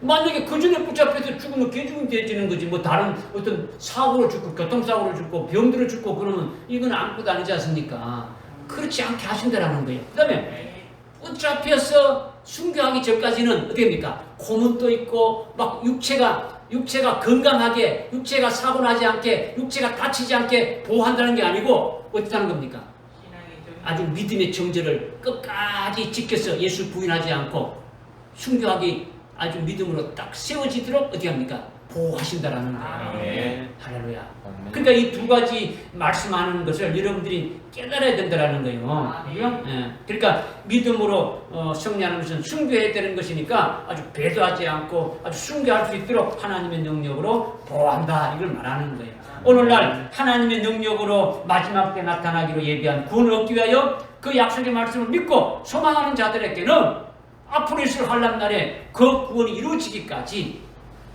만약에 그 전에 붙잡혀서 죽으면 개죽음 되지는 거지. 뭐 다른 어떤 사고로 죽고 교통사고로 죽고 병들어 죽고 그러면 이건 아무것도 아니지 않습니까? 그렇지 않게 하신다라는 거예요. 그 다음에 붙잡혀서 순교하기 전까지는 어떻게 됩니까? 고문도 있고 막 육체가 건강하게 육체가 사고 나지 않게 육체가 다치지 않게 보호한다는 게 아니고 어떻다는 겁니까? 아주 믿음의 정절을 끝까지 지켜서 예수 부인하지 않고 순교하기 아주 믿음으로 딱 세워지도록 어떻게 합니까? 보호하신다라는 거예요. 할렐루야. 그러니까 이 두 가지 말씀하는 것을 여러분들이 깨달아야 된다라는 거예요. 그죠? 그러니까 믿음으로 승리하는 것은 순교해야 되는 것이니까 아주 배도하지 않고 아주 순교할 수 있도록 하나님의 능력으로 보호한다. 이걸 말하는 거예요. 오늘날 하나님의 능력으로 마지막 때 나타나기로 예비한 구원을 얻기 위하여 그 약속의 말씀을 믿고 소망하는 자들에게는 앞으로 있을 환난 날에 그 구원이 이루어지기까지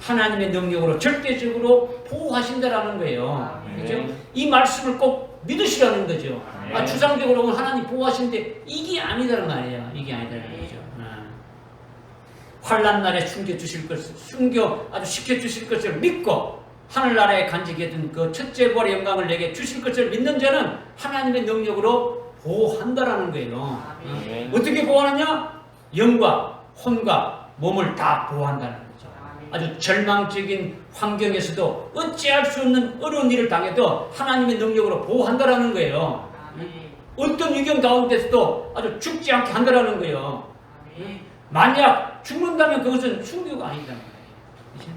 하나님의 능력으로 절대적으로 보호하신다라는 거예요. 그렇죠? 이 말씀을 꼭 믿으시라는 거죠. 추상적으로 하나님 보호하시는데 이게 아니다는 말이에요. 이게 아니다는 거죠. 환난 날에 숨겨 주실 것을 아주 시켜 주실 것을 믿고 하늘나라에 간직했던 그 첫째 부활의 영광을 내게 주실 것을 믿는 자는 하나님의 능력으로 보호한다라는 거예요. 어떻게 보호하느냐? 영과 혼과 몸을 다 보호한다는 거죠. 아주 절망적인 환경에서도 어찌할 수 없는 어려운 일을 당해도 하나님의 능력으로 보호한다라는 거예요. 어떤 위경 가운데서도 아주 죽지 않게 한다라는 거예요. 만약 죽는다면 그것은 순교가 아니라는 거예요.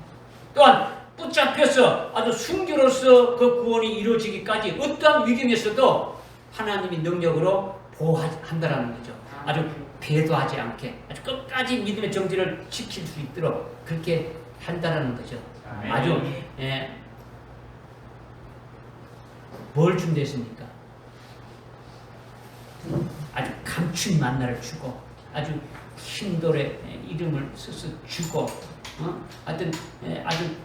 또한 붙잡혀서 아주 순교로서 그 구원이 이루어지기까지 어떠한 위경에서도 하나님의 능력으로 보호한다라는 거죠. 아주 배도하지 않게 아주 끝까지 믿음의 정지를 지킬 수 있도록 그렇게 한다라는 거죠. 아주 뭘 준비했습니까? 아주 감춘 만나를 주고 아주 힘돌의 이름을 써서 주고 아주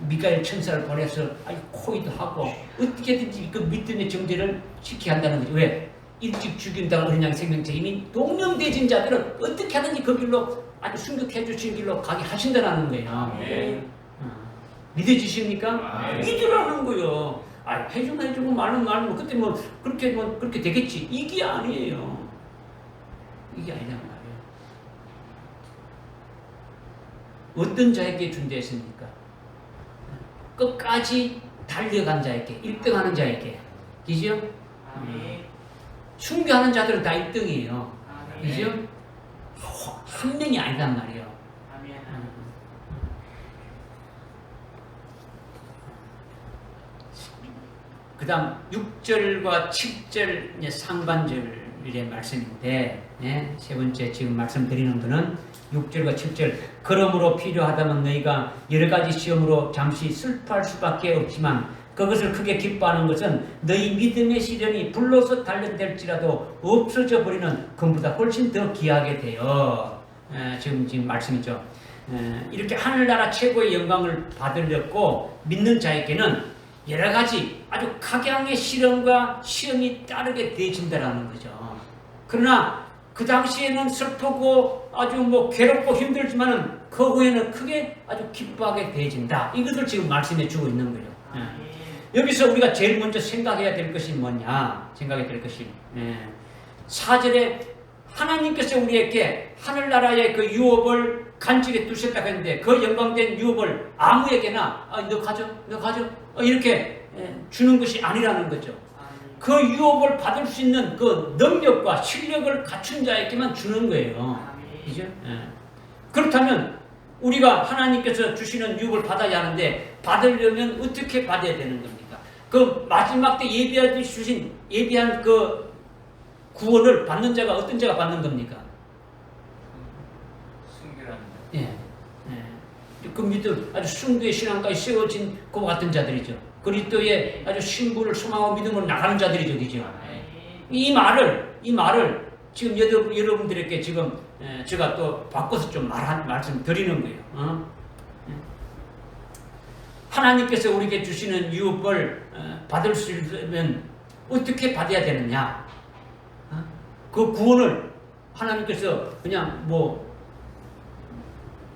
미가엘 천사를 보내서 아주 코이도 하고 어떻게든지 그 믿음의 정지를 지켜야 한다는 거죠. 왜? 일찍 죽인다고 그냥 생명체이니 동명대진 자들은 어떻게 하든지 그 길로 아주 순교해 주신 길로 가게 하신다는 거예요. 믿어지십니까? 믿으라는 거예요. 해주고 말면 그때 그렇게 되겠지. 이게 아니에요. 이게 아니란 말이에요. 어떤 자에게 준비했습니까? 끝까지 달려간 자에게, 1등하는 자에게. 그죠? 순교하는 자들은 다 1등이에요. 그죠? 한 명이 아니란 말이에요. 그 다음 6절과 7절 상반절의 말씀인데 세 번째 지금 말씀드리는 것은 6절과 7절 그러므로 필요하다면 너희가 여러 가지 시험으로 잠시 슬퍼할 수밖에 없지만 그것을 크게 기뻐하는 것은 너희 믿음의 시련이 불로서 단련될지라도 없어져 버리는 금보다 훨씬 더 귀하게 되어 지금 말씀이죠. 이렇게 하늘나라 최고의 영광을 받으려고 믿는 자에게는 여러 가지 아주 각양의 시련과 시험이 따르게 되어진다는 거죠. 그러나 그 당시에는 슬프고 아주 괴롭고 힘들지만은 그 후에는 크게 아주 기뻐하게 되어진다. 이것을 지금 말씀해 주고 있는 거예요. 여기서 우리가 제일 먼저 생각해야 될 것이 뭐냐? 생각해야 될 것이 4절에 하나님께서 우리에게 하늘나라의 그 유업을 간직해 두셨다고 했는데 그 영광된 유업을 아무에게나 너 가져 이렇게 주는 것이 아니라는 거죠. 그 유업을 받을 수 있는 그 능력과 실력을 갖춘 자에게만 주는 거예요. 그죠? 그렇다면 우리가 하나님께서 주시는 유업을 받아야 하는데 받으려면 어떻게 받아야 되는 겁니까? 그 마지막 때 예비한 그 구원을 받는 자가 어떤 자가 받는 겁니까? 순교라는 예. 그 믿음 아주 순교의 신앙까지 세워진 그와 같은 자들이죠. 그리스도의 아주 신부를 소망하고 믿음으로 나가는 자들이죠, 그죠? 이 말을 지금 여러분들에게 지금 제가 또 바꿔서 좀 말씀드리는 거예요. 하나님께서 우리에게 주시는 유업을 받을 수 있으면 어떻게 받아야 되느냐? 그 구원을 하나님께서 그냥 뭐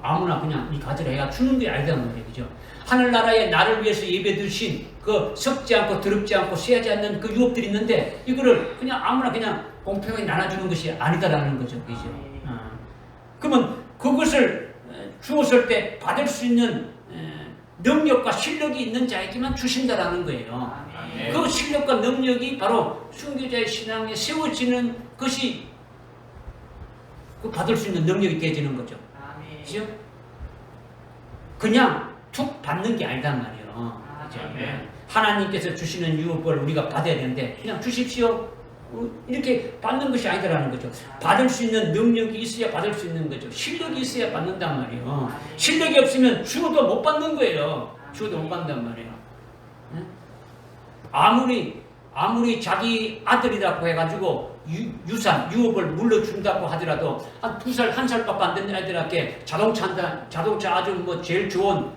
아무나 그냥 이 가지라 해가 주는 게 아니란 말이에요, 그죠? 하늘나라에 나를 위해서 예배 드신 그 썩지 않고 더럽지 않고 쇠하지 않는 그 유업들이 있는데 이거를 그냥 아무나 그냥 공평하게 나눠주는 것이 아니다라는 거죠, 그죠? 그러면 그것을 주었을 때 받을 수 있는 능력과 실력이 있는 자에게만 주신다라는 거예요. 그 실력과 능력이 바로 순교자의 신앙에 세워지는 것이 그 받을 수 있는 능력이 되어지는 거죠. 그죠? 그냥 툭 받는 게 아니란 말이에요. 그죠? 하나님께서 주시는 유업을 우리가 받아야 되는데 그냥 주십시오. 이렇게 받는 것이 아니다라는 거죠. 받을 수 있는 능력이 있어야 받을 수 있는 거죠. 실력이 있어야 받는단 말이에요. 실력이 없으면 주어도 못 받는 거예요. 주어도 못 받는단 말이에요. 아무리 자기 아들이라고 해가지고 유업을 물려준다고 하더라도 한 2살, 1살밖에 안 되는 애들한테 자동차 아주 뭐 제일 좋은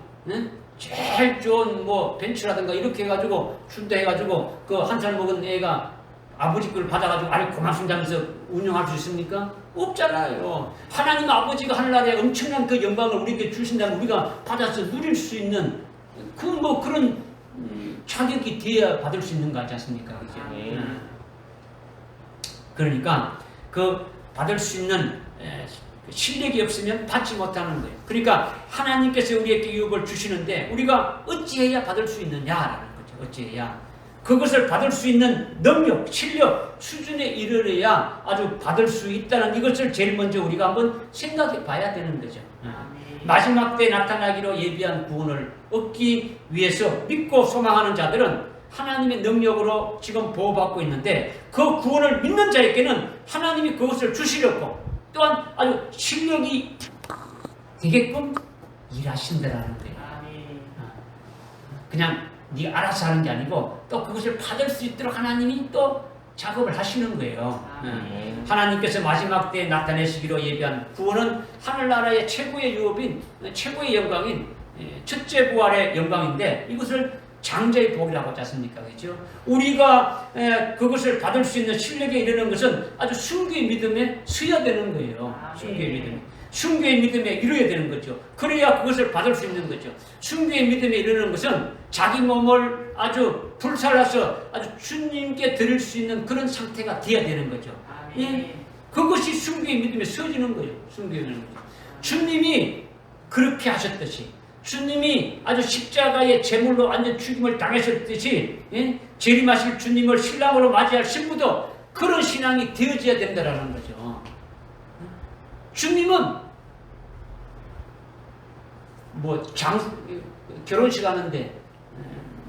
뭐 벤츠라든가 이렇게 해가지고 준다 해가지고 그 1살 먹은 애가 아버지 걸 받아가지고 아니 고맙습니다 하면서 운영할 수 있습니까? 없잖아요. 하나님 아버지가 하늘나라에 엄청난 그 영광을 우리에게 주신다면 우리가 받아서 누릴 수 있는 그런 자격이 돼야 받을 수 있는 거 같지 않습니까? 그죠? 그러니까 그 받을 수 있는 실력이 없으면 받지 못하는 거예요. 그러니까 하나님께서 우리에게 유업을 주시는데 우리가 어찌해야 받을 수 있느냐라는 거죠. 어찌해야 그것을 받을 수 있는 능력, 실력, 수준에 이르러야 아주 받을 수 있다는 이것을 제일 먼저 우리가 한번 생각해 봐야 되는 거죠. 마지막 때 나타나기로 예비한 구원을 얻기 위해서 믿고 소망하는 자들은 하나님의 능력으로 지금 보호받고 있는데 그 구원을 믿는 자에게는 하나님이 그것을 주시려고 또한 아주 실력이 되게끔 일하신다라는 거예요. 그냥 네 알아서 하는 게 아니고 또 그것을 받을 수 있도록 하나님이 또 작업을 하시는 거예요. 하나님께서 마지막 때에 나타내시기로 예비한 구원은 하늘나라의 최고의 유업인 최고의 영광인 첫째 부활의 영광인데 이것을 장자의 복이라고 하지 않습니까? 그렇죠? 우리가 그것을 받을 수 있는 실력에 이르는 것은 아주 순교의 믿음에 서야 되는 거예요. 순교의 믿음에 이루어야 되는 거죠. 그래야 그것을 받을 수 있는 거죠. 순교의 믿음에 이르는 것은 자기 몸을 아주 불살라서 아주 주님께 드릴 수 있는 그런 상태가 되어야 되는 거죠. 예? 그것이 순교의 믿음에 서지는 거예요. 순교의 믿음. 주님이 그렇게 하셨듯이 주님이 아주 십자가의 제물로 완전 죽임을 당하셨듯이 재림하실 주님을 신랑으로 맞이할 신부도 그런 신앙이 되어져야 된다는 거죠. 주님은 뭐 결혼식 하는데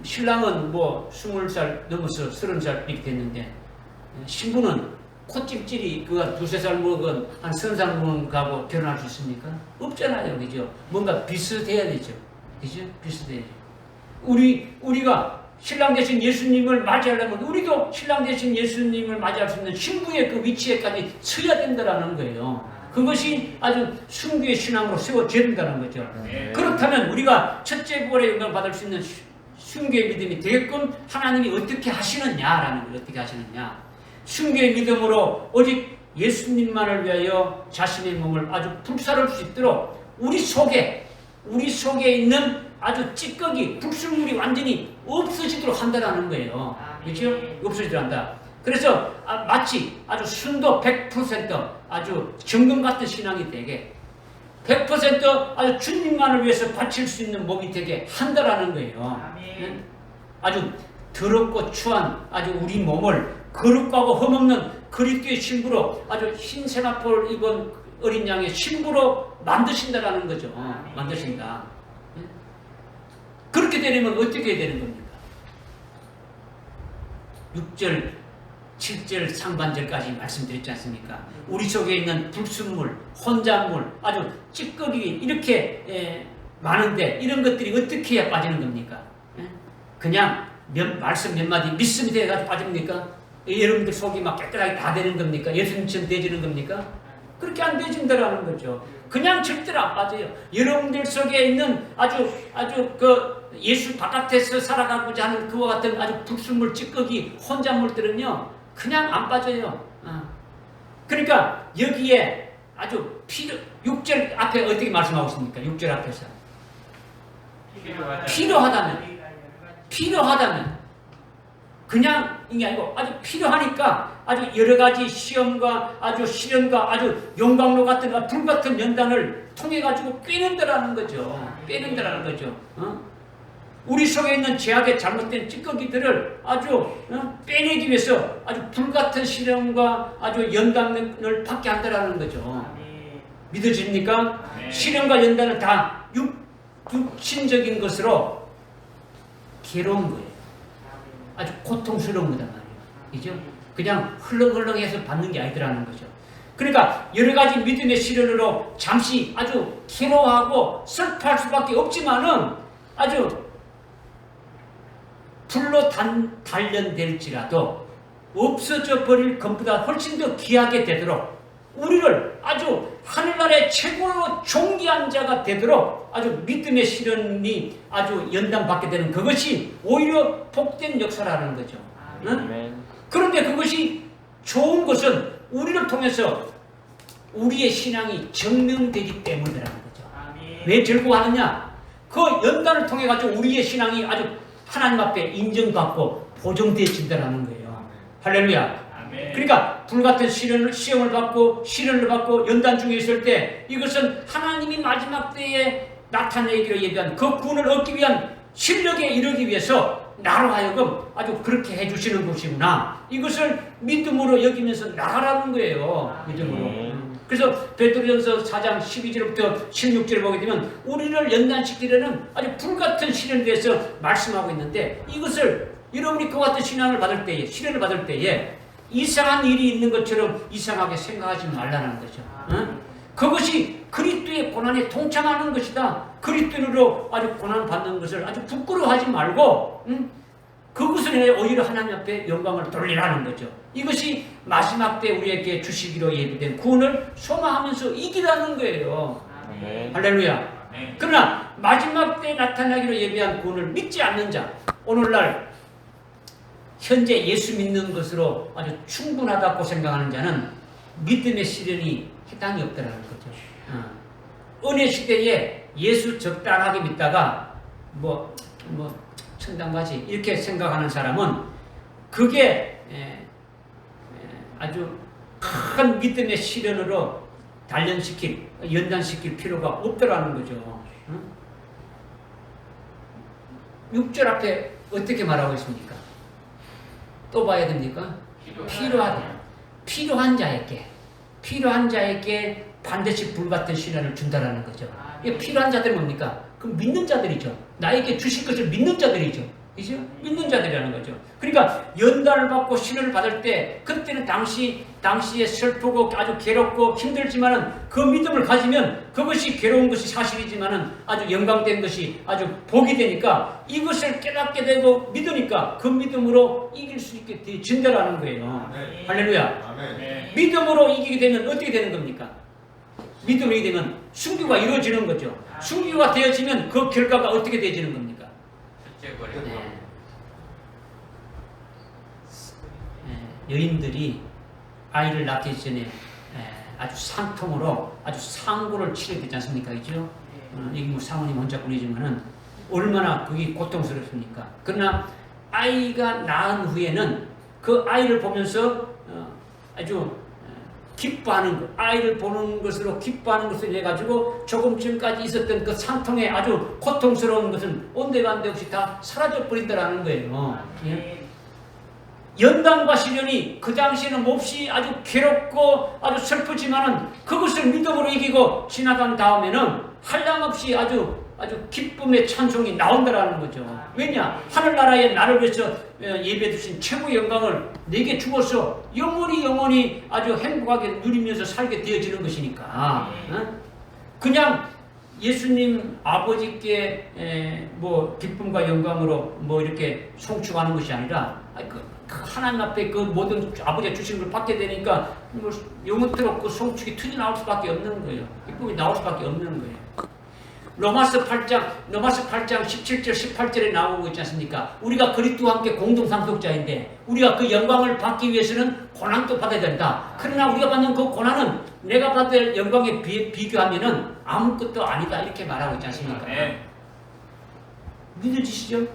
신랑은 뭐 20살 넘어서 30살 이렇게 됐는데 신부는 콧집질이 그가 2-3살 먹은 한 30살 먹은 가고 결혼할 수 있습니까? 없잖아요. 그죠? 뭔가 비슷해야 되죠. 그죠? 비슷해야죠. 우리가 신랑 되신 예수님을 맞이하려면 우리도 신랑 되신 예수님을 맞이할 수 있는 신부의 그 위치에까지 서야 된다는 거예요. 그것이 아주 순교의 신앙으로 세워져야 된다는 거죠. 그렇다면 우리가 첫째 부활의 영광을 받을 수 있는 순교의 믿음이 되게끔 하나님이 어떻게 하시느냐라는 거예요. 어떻게 하시느냐. 순교의 믿음으로 오직 예수님만을 위하여 자신의 몸을 아주 불사를 수 있도록 우리 속에 있는 아주 찌꺼기, 불순물이 완전히 없어지도록 한다는 거예요. 그렇죠? 없어지도록 한다. 그래서 마치 아주 순도 100% 아주 정금 같은 신앙이 되게 100% 아주 주님만을 위해서 바칠 수 있는 몸이 되게 한다라는 거예요. 아주 더럽고 추한 아주 우리 몸을 거룩하고 흠없는 그리스도의 신부로 아주 흰 세마포를 입은 어린 양의 신부로 만드신다라는 거죠. 만드신다. 그렇게 되려면 어떻게 되는 겁니까? 6절, 7절 상반절까지 말씀드렸지 않습니까? 우리 속에 있는 불순물, 혼잣물, 아주 찌꺼기 이렇게 많은데 이런 것들이 어떻게 해야 빠지는 겁니까? 예? 그냥 말씀 몇 마디 믿음이 돼가지고 빠집니까? 여러분들 속이 막 깨끗하게 다 되는 겁니까? 예수님처럼 되지는 겁니까? 그렇게 안 되진다라는 거죠. 그냥 절대로 안 빠져요. 여러분들 속에 있는 아주 그 예수 바깥에서 살아가고자 하는 그와 같은 아주 불순물 찌꺼기 혼잣물들은요 그냥 안 빠져요. 그러니까 여기에 아주 6절 앞에 어떻게 말씀하고 있습니까? 6절 앞에서 필요하다면 그냥 이게 아니고 아주 필요하니까 아주 여러 가지 시험과 아주 시련과 아주 용광로 같은 불같은 연단을 통해 가지고 빼낸다라는 거죠. 빼낸다라는 거죠. 우리 속에 있는 죄악의 잘못된 찌꺼기들을 아주 빼내기 위해서 아주 불같은 시련과 아주 연단을 받게 한다라는 거죠. 믿어집니까? 시련과 연단은 다 육신적인 것으로 괴로운 거예요. 아주 고통스러운 거단 말이에요. 그죠? 그냥 흘렁흘렁해서 받는 게 아니더라는 거죠. 그러니까 여러 가지 믿음의 시련으로 잠시 아주 괴로워하고 슬퍼할 수밖에 없지만은 아주 불로 단련될지라도 없어져 버릴 것보다 훨씬 더 귀하게 되도록 우리를 아주 하늘나라의 최고로 존귀한 자가 되도록 아주 믿음의 시련이 아주 연단받게 되는 그것이 오히려 복된 역사라는 거죠. 응? 그런데 그것이 좋은 것은 우리를 통해서 우리의 신앙이 증명되기 때문이라는 거죠. 왜 즐거워하느냐? 그 연단을 통해 가지고 우리의 신앙이 아주 하나님 앞에 인정받고 보정되어진다는 거예요. 할렐루야. 그러니까 불같은 시험을 받고 시련을 받고 연단 중에 있을 때 이것은 하나님이 마지막 때에 나타내기로 예비한 그 구원을 얻기 위한 실력에 이르기 위해서 나로 하여금 아주 그렇게 해주시는 것이구나. 이것을 믿음으로 여기면서 나가라는 거예요. 믿음으로. 그래서 베드로전서 4장 12절부터 16절을 보게 되면 우리를 연단시키려는 아주 불같은 시련에 대해서 말씀하고 있는데 이것을 여러분이 그와 같은 신앙을 받을 때에 시련을 받을 때에 이상한 일이 있는 것처럼 이상하게 생각하지 말라는 거죠. 그것이 그리스도의 고난에 동참하는 것이다. 그리스도로 아주 고난받는 것을 아주 부끄러워하지 말고 그것을 오히려 하나님 앞에 영광을 돌리라는 거죠. 이것이 마지막 때 우리에게 주시기로 예비된 구원을 소망하면서 이기라는 거예요. 할렐루야. 그러나 마지막 때 나타나기로 예비한 구원을 믿지 않는 자, 오늘날 현재 예수 믿는 것으로 아주 충분하다고 생각하는 자는 믿음의 시련이 해당이 없다는 거죠. 은혜 시대에 예수 적당하게 믿다가 천당 가지 이렇게 생각하는 사람은 그게 아주 큰 믿음의 시련으로 연단시킬 필요가 없더라는 거죠. 6절 앞에 어떻게 말하고 있습니까? 또 봐야 됩니까? 필요한 자에게 반드시 불같은 시련을 준다라는 거죠. 필요한 자들은 뭡니까? 그럼 믿는 자들이죠. 나에게 주실 것을 믿는 자들이죠. 그죠? 믿는 자들이라는 거죠. 그러니까 연단을 받고 시련을 받을 때 그때는 당시에 슬프고 아주 괴롭고 힘들지만은 그 믿음을 가지면 그것이 괴로운 것이 사실이지만은 아주 영광된 것이 아주 복이 되니까 이것을 깨닫게 되고 믿으니까 그 믿음으로 이길 수 있게 되진다라는 거예요. 아멘. 할렐루야. 아멘. 믿음으로 이기게 되면 어떻게 되는 겁니까? 믿음으로 이기게 되면 순교가 이루어지는 거죠. 순교가 되어지면 그 결과가 어떻게 되어지는 겁니까? 여인들이 아이를 낳기 전에 아주 산통으로 아주 상고를 치르게 되지 않습니까? 그죠? 여기 뭐 사모님 혼자뿐이지만은 얼마나 그게 고통스럽습니까? 그러나 아이가 낳은 후에는 그 아이를 보면서 아주 기뻐하는 것, 아이를 보는 것으로 기뻐하는 것을 해가지고 조금 전까지 있었던 그 산통의 아주 고통스러운 것은 온데간데 없이 다 사라져 버린다라는 거예요. 예? 연단과 시련이 그 당시에는 몹시 아주 괴롭고 아주 슬프지만은 그것을 믿음으로 이기고 지나간 다음에는 한량없이 아주 기쁨의 찬송이 나온다라는 거죠. 왜냐? 하늘나라에 나를 위해서 예배해 주신 최고의 영광을 내게 주어서 영원히 아주 행복하게 누리면서 살게 되어지는 것이니까 그냥 예수님 아버지께 뭐 기쁨과 영광으로 뭐 이렇게 송축하는 것이 아니라 그 하나님 앞에 그 모든 아버지가 주신 걸 받게 되니까 뭐 영원토록 그 송축이 터져 나올 수밖에 없는 거예요. 기쁨이 나올 수밖에 없는 거예요. 로마서 8장 17절 18절에 나오고 있지 않습니까? 우리가 그리스도와 함께 공동 상속자인데 우리가 그 영광을 받기 위해서는 고난도 받아야 된다. 그러나 우리가 받는 그 고난은 내가 받을 영광에 비교하면은 아무것도 아니다 이렇게 말하고 있지 않습니까? 믿어지시죠?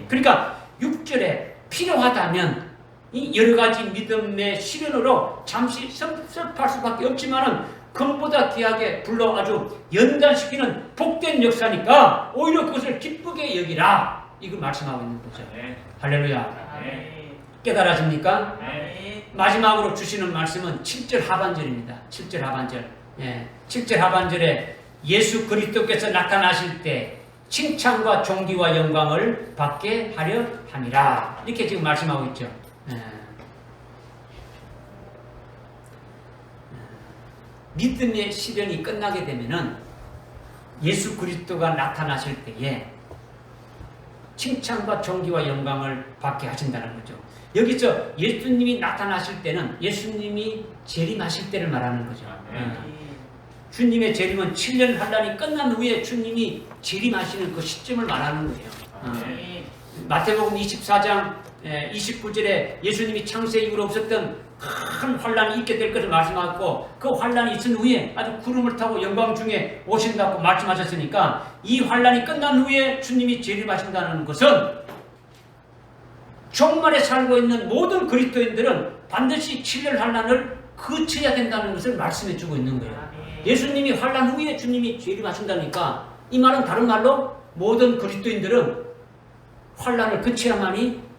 그러니까 6절에 필요하다면 이 여러 가지 믿음의 시련으로 잠시 섭섭할 수밖에 없지만은 금보다 귀하게 불러 아주 연단시키는 복된 역사니까 오히려 그것을 기쁘게 여기라. 이걸 말씀하고 있는 거죠. 할렐루야. 깨달아집니까? 마지막으로 주시는 말씀은 7절 하반절입니다. 7절 하반절. 7절 하반절에 예수 그리스도께서 나타나실 때 칭찬과 존귀와 영광을 받게 하려 함이라. 이렇게 지금 말씀하고 있죠. 믿음의 시련이 끝나게 되면은 예수 그리스도가 나타나실 때에 칭찬과 존귀와 영광을 받게 하신다는 거죠. 여기서 예수님이 나타나실 때는 예수님이 재림하실 때를 말하는 거죠. 주님의 재림은 7년 환란이 끝난 후에 주님이 재림하시는 그 시점을 말하는 거예요. 마태복음 24장 29절에 예수님이 창세 이후로 없었던 큰 환란이 있게 될 것을 말씀하고 그 환란이 있은 후에 아주 구름을 타고 영광 중에 오신다고 말씀하셨으니까 이 환란이 끝난 후에 주님이 재림하신다는 것은 종말에 살고 있는 모든 그리스도인들은 반드시 7년 환란을 거쳐야 된다는 것을 말씀해 주고 있는 거예요. 예수님이 환란 후에 주님이 재림하신다니까 이 말은 다른 말로 모든 그리스도인들은 환란을 거쳐야만이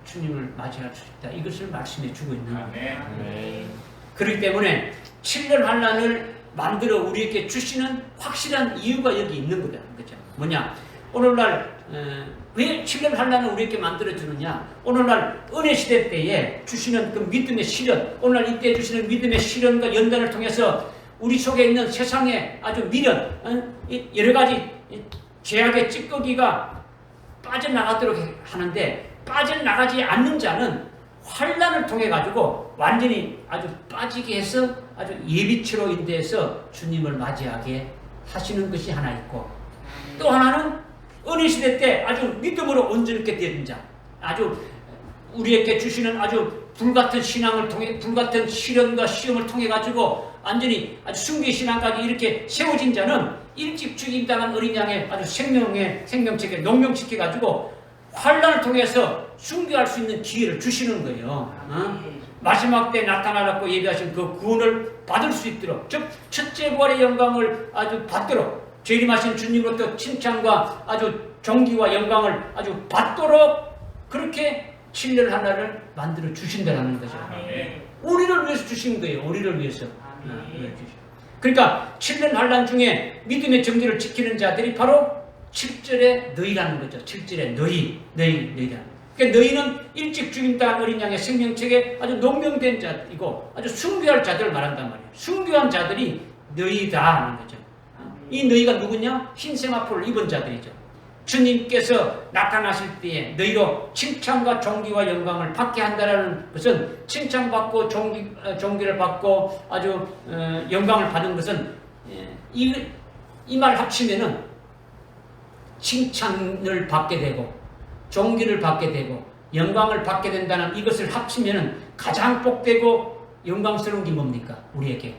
주님을 맞이할 수 있다. 이것을 말씀해 주고 있는 거예요. 그렇기 때문에 7년 환란을 만들어 우리에게 주시는 확실한 이유가 여기 있는 거다. 그죠? 뭐냐? 오늘날 왜 7년 환란을 우리에게 만들어 주느냐? 오늘날 은혜 시대 때에 주시는 그 믿음의 시련, 오늘날 이때 주시는 믿음의 시련과 연단을 통해서 우리 속에 있는 세상의 아주 미련, 여러 가지 죄악의 찌꺼기가 빠져나가도록 하는데 빠져나가지 않는 자는 환란을 통해 가지고 완전히 아주 빠지게 해서 아주 예비치로 인도해서 주님을 맞이하게 하시는 것이 하나 있고 또 하나는 은혜 시대 때 아주 믿음으로 온전하게 되는 자, 아주 우리에게 주시는 아주 불같은 신앙을 통해 불같은 시련과 시험을 통해 가지고 완전히 아주 순교의 신앙까지 이렇게 세워진 자는 일찍 죽임당한 어린 양의 아주 생명체계 농명시켜 가지고 환란을 통해서 순교할 수 있는 기회를 주시는 거예요. 마지막 때 나타나라고 예비하신 그 구원을 받을 수 있도록, 즉 첫째 부활의 영광을 아주 받도록 재림하신 주님으로부터 칭찬과 아주 존귀와 영광을 아주 받도록 그렇게 7년 하나를 만들어 주신다는 거죠. 우리를 위해서 주신 거예요. 우리를 위해서. 그러니까 7년 환란 중에 믿음의 정죄를 지키는 자들이 바로 7절의 너희라는 거죠. 7절의 너희다. 그러니까 너희는 일찍 죽임당한 어린 양의 생명책에 아주 농명된 자이고 아주 순교할 자들을 말한단 말이에요. 순교한 자들이 너희다 하는 거죠. 이 너희가 누구냐? 흰 세마포를 입은 자들이죠. 주님께서 나타나실 때에 너희로 칭찬과 존귀와 영광을 받게 한다는 것은 칭찬받고 존귀를 받고 아주 영광을 받는 것은 이 말 합치면은 칭찬을 받게 되고 존귀를 받게 되고 영광을 받게 된다는 이것을 합치면은 가장 복되고 영광스러운 게 뭡니까? 우리에게.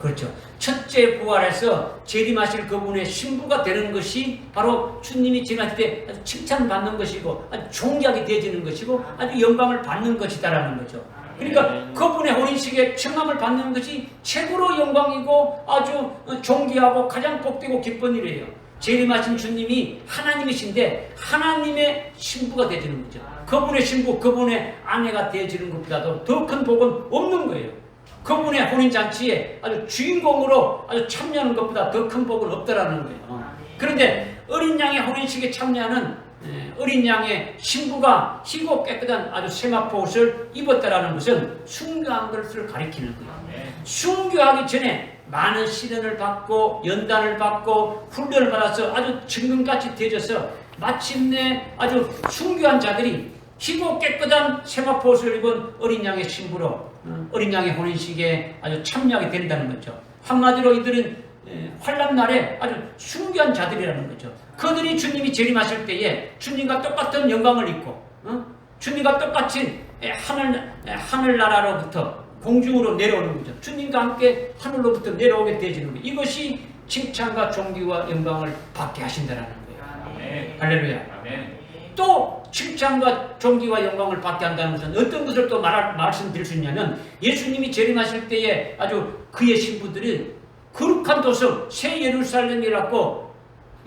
그렇죠. 첫째 부활에서 재림하실 그분의 신부가 되는 것이 바로 주님이 재림하실 때 아주 칭찬받는 것이고 아주 존귀하게 되어지는 것이고 아주 영광을 받는 것이다라는 거죠. 그러니까 그분의 혼인식에 청함을 받는 것이 최고로 영광이고 아주 존귀하고 가장 복되고 기쁜 일이에요. 재림하신 주님이 하나님이신데 하나님의 신부가 되어지는 거죠. 그분의 신부, 그분의 아내가 되어지는 것보다도 더 큰 복은 없는 거예요. 그분의 혼인잔치에 아주 주인공으로 아주 참여하는 것보다 더 큰 복은 없다라는 거예요. 그런데 어린 양의 혼인식에 참여하는 어린 양의 신부가 희고 깨끗한 아주 세마포 옷을 입었다라는 것은 순교한 것을 가리키는 거예요. 순교하기 전에 많은 시련을 받고 연단을 받고 훈련을 받아서 아주 증금같이 되어져서 마침내 아주 순교한 자들이 희고 깨끗한 세마포옷을 입은 어린 양의 신부로 어린 양의 혼인식에 아주 참여하게 된다는 거죠. 한마디로 이들은 환난 날에 아주 순교한 자들이라는 거죠. 그들이 주님이 재림하실 때에 주님과 똑같은 영광을 입고 주님과 똑같이 하늘나라로부터 공중으로 내려오는 거죠. 주님과 함께 하늘로부터 내려오게 되어지는 거예요. 이것이 칭찬과 존귀와 영광을 받게 하신다는 거예요. 아멘. 할렐루야. 아멘. 또 칭찬과 존귀와 영광을 받게 한다는 것은 어떤 것을 또 말씀드릴 수 있냐면 예수님이 재림하실 때에 아주 그의 신부들이 거룩한 도성 새 예루살렘이라고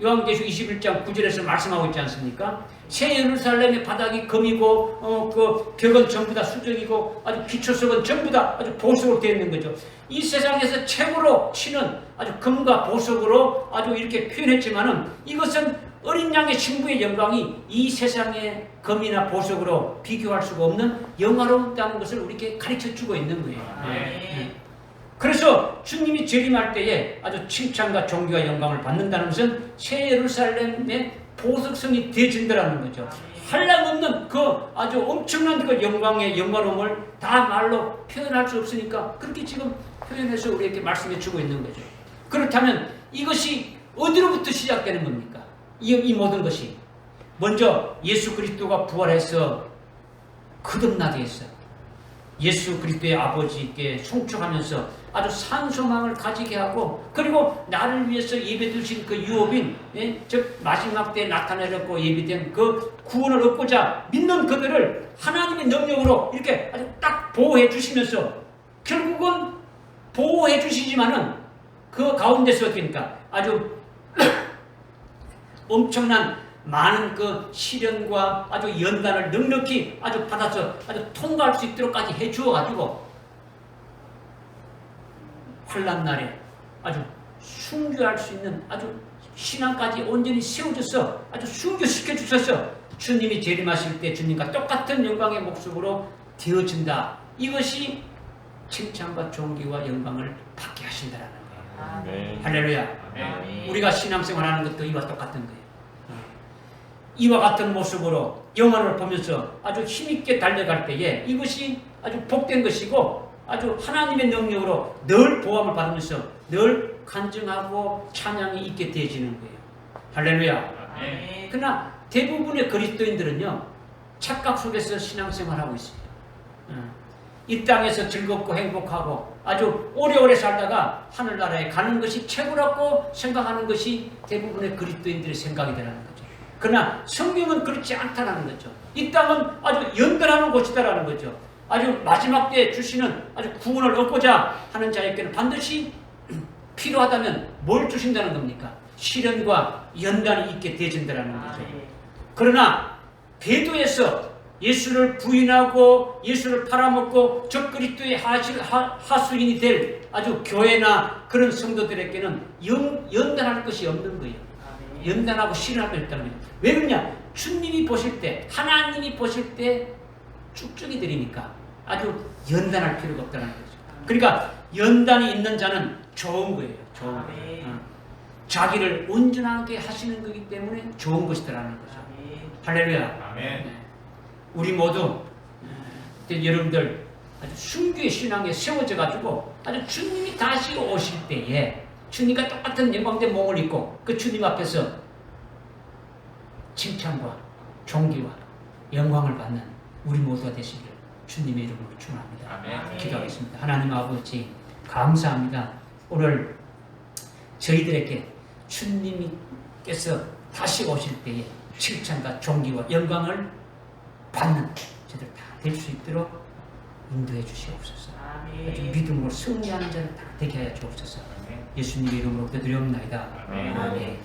요한계시록 21장 9절에서 말씀하고 있지 않습니까? 새 예루살렘의 바닥이 금이고 그 벽은 전부 다 수정이고 아주 기초석은 전부 다 아주 보석으로 되어 있는 거죠. 이 세상에서 최고로 치는 아주 금과 보석으로 아주 이렇게 표현했지만은 이것은 어린 양의 신부의 영광이 이 세상의 금이나 보석으로 비교할 수가 없는 영화로웠다는 것을 우리에게 가르쳐주고 있는 거예요. 아멘. 그래서 주님이 재림할 때에 아주 칭찬과 존귀와 영광을 받는다는 것은 새 예루살렘의 보석성이 되어진다는 거죠. 한량없는 그 아주 엄청난 그 영광의 영광로움을 다 말로 표현할 수 없으니까 그렇게 지금 표현해서 우리에게 말씀해 주고 있는 거죠. 그렇다면 이것이 어디로부터 시작되는 겁니까? 이 모든 것이 먼저 예수 그리스도가 부활해서 거듭나게 했어. 예수 그리스도의 아버지께 송축하면서 아주 산소망을 가지게 하고 그리고 나를 위해서 예배드리신 그 유업인 즉 마지막 때에 나타내려고 예비된 그 구원을 얻고자 믿는 그들을 하나님의 능력으로 이렇게 아주 딱 보호해 주시면서 결국은 보호해 주시지만은 그 가운데서 어떻습니까? 아주 엄청난 많은 그 시련과 아주 연단을 넉넉히 아주 받아서 아주 통과할 수 있도록까지 해 주어가지고 환난 날에 아주 순교할 수 있는 아주 신앙까지 온전히 세워줘서 아주 순교시켜 주셔서 주님이 재림하실 때 주님과 똑같은 영광의 목숨으로 되어진다. 이것이 칭찬과 존귀와 영광을 받게 하신다는 거예요. 아멘. 할렐루야. 아멘. 우리가 신앙생활하는 것도 이와 똑같은 거예요. 이와 같은 모습으로 영화를 보면서 아주 힘있게 달려갈 때에 이것이 아주 복된 것이고 아주 하나님의 능력으로 늘 보함을 받으면서 늘 간증하고 찬양이 있게 되어지는 거예요. 할렐루야. 아멘. 그러나 대부분의 그리스도인들은요 착각 속에서 신앙생활하고 있어요. 이 땅에서 즐겁고 행복하고 아주 오래오래 살다가 하늘나라에 가는 것이 최고라고 생각하는 것이 대부분의 그리스도인들의 생각이 되는 거죠. 그러나 성경은 그렇지 않다는 거죠. 이 땅은 아주 연단하는 곳이다라는 거죠. 아주 마지막 때에 주시는 아주 구원을 얻고자 하는 자에게는 반드시 필요하다면 뭘 주신다는 겁니까? 시련과 연단이 있게 되어진다는 거죠. 그러나 배도에서 예수를 부인하고 예수를 팔아먹고 저 그리스도의 하수인이 될 아주 교회나 그런 성도들에게는 연단할 것이 없는 거예요. 연단하고 시련하고 있다는 거예요. 왜 그러냐? 주님이 보실 때, 하나님이 보실 때 쭉쭉이 들이니까 아주 연단할 필요가 없다는 거죠. 그러니까 연단이 있는 자는 좋은 거예요. 좋은 거예요. 자기를 온전하게 하시는 거기 때문에 좋은 것이다라는 거죠. 할렐루야. 아멘. 우리 모두 여러분들 아주 순교의 신앙에 세워져 가지고 아주 주님이 다시 오실 때에 주님과 똑같은 영광된 몸을 입고 그 주님 앞에서 칭찬과 존귀와 영광을 받는 우리 모두가 되시기를 주님의 이름으로 축원합니다. 아멘. 기도하겠습니다. 하나님 아버지 감사합니다. 오늘 저희들에게 주님께서 다시 오실 때에 칭찬과 존귀와 영광을 받는 저들 다 될 수 있도록 인도해 주시옵소서. 아주 믿음으로 승리하는 자를 다 되게 하여 주옵소서. 예수님의 이름으로 기도드리옵나이다. 아멘. 아멘.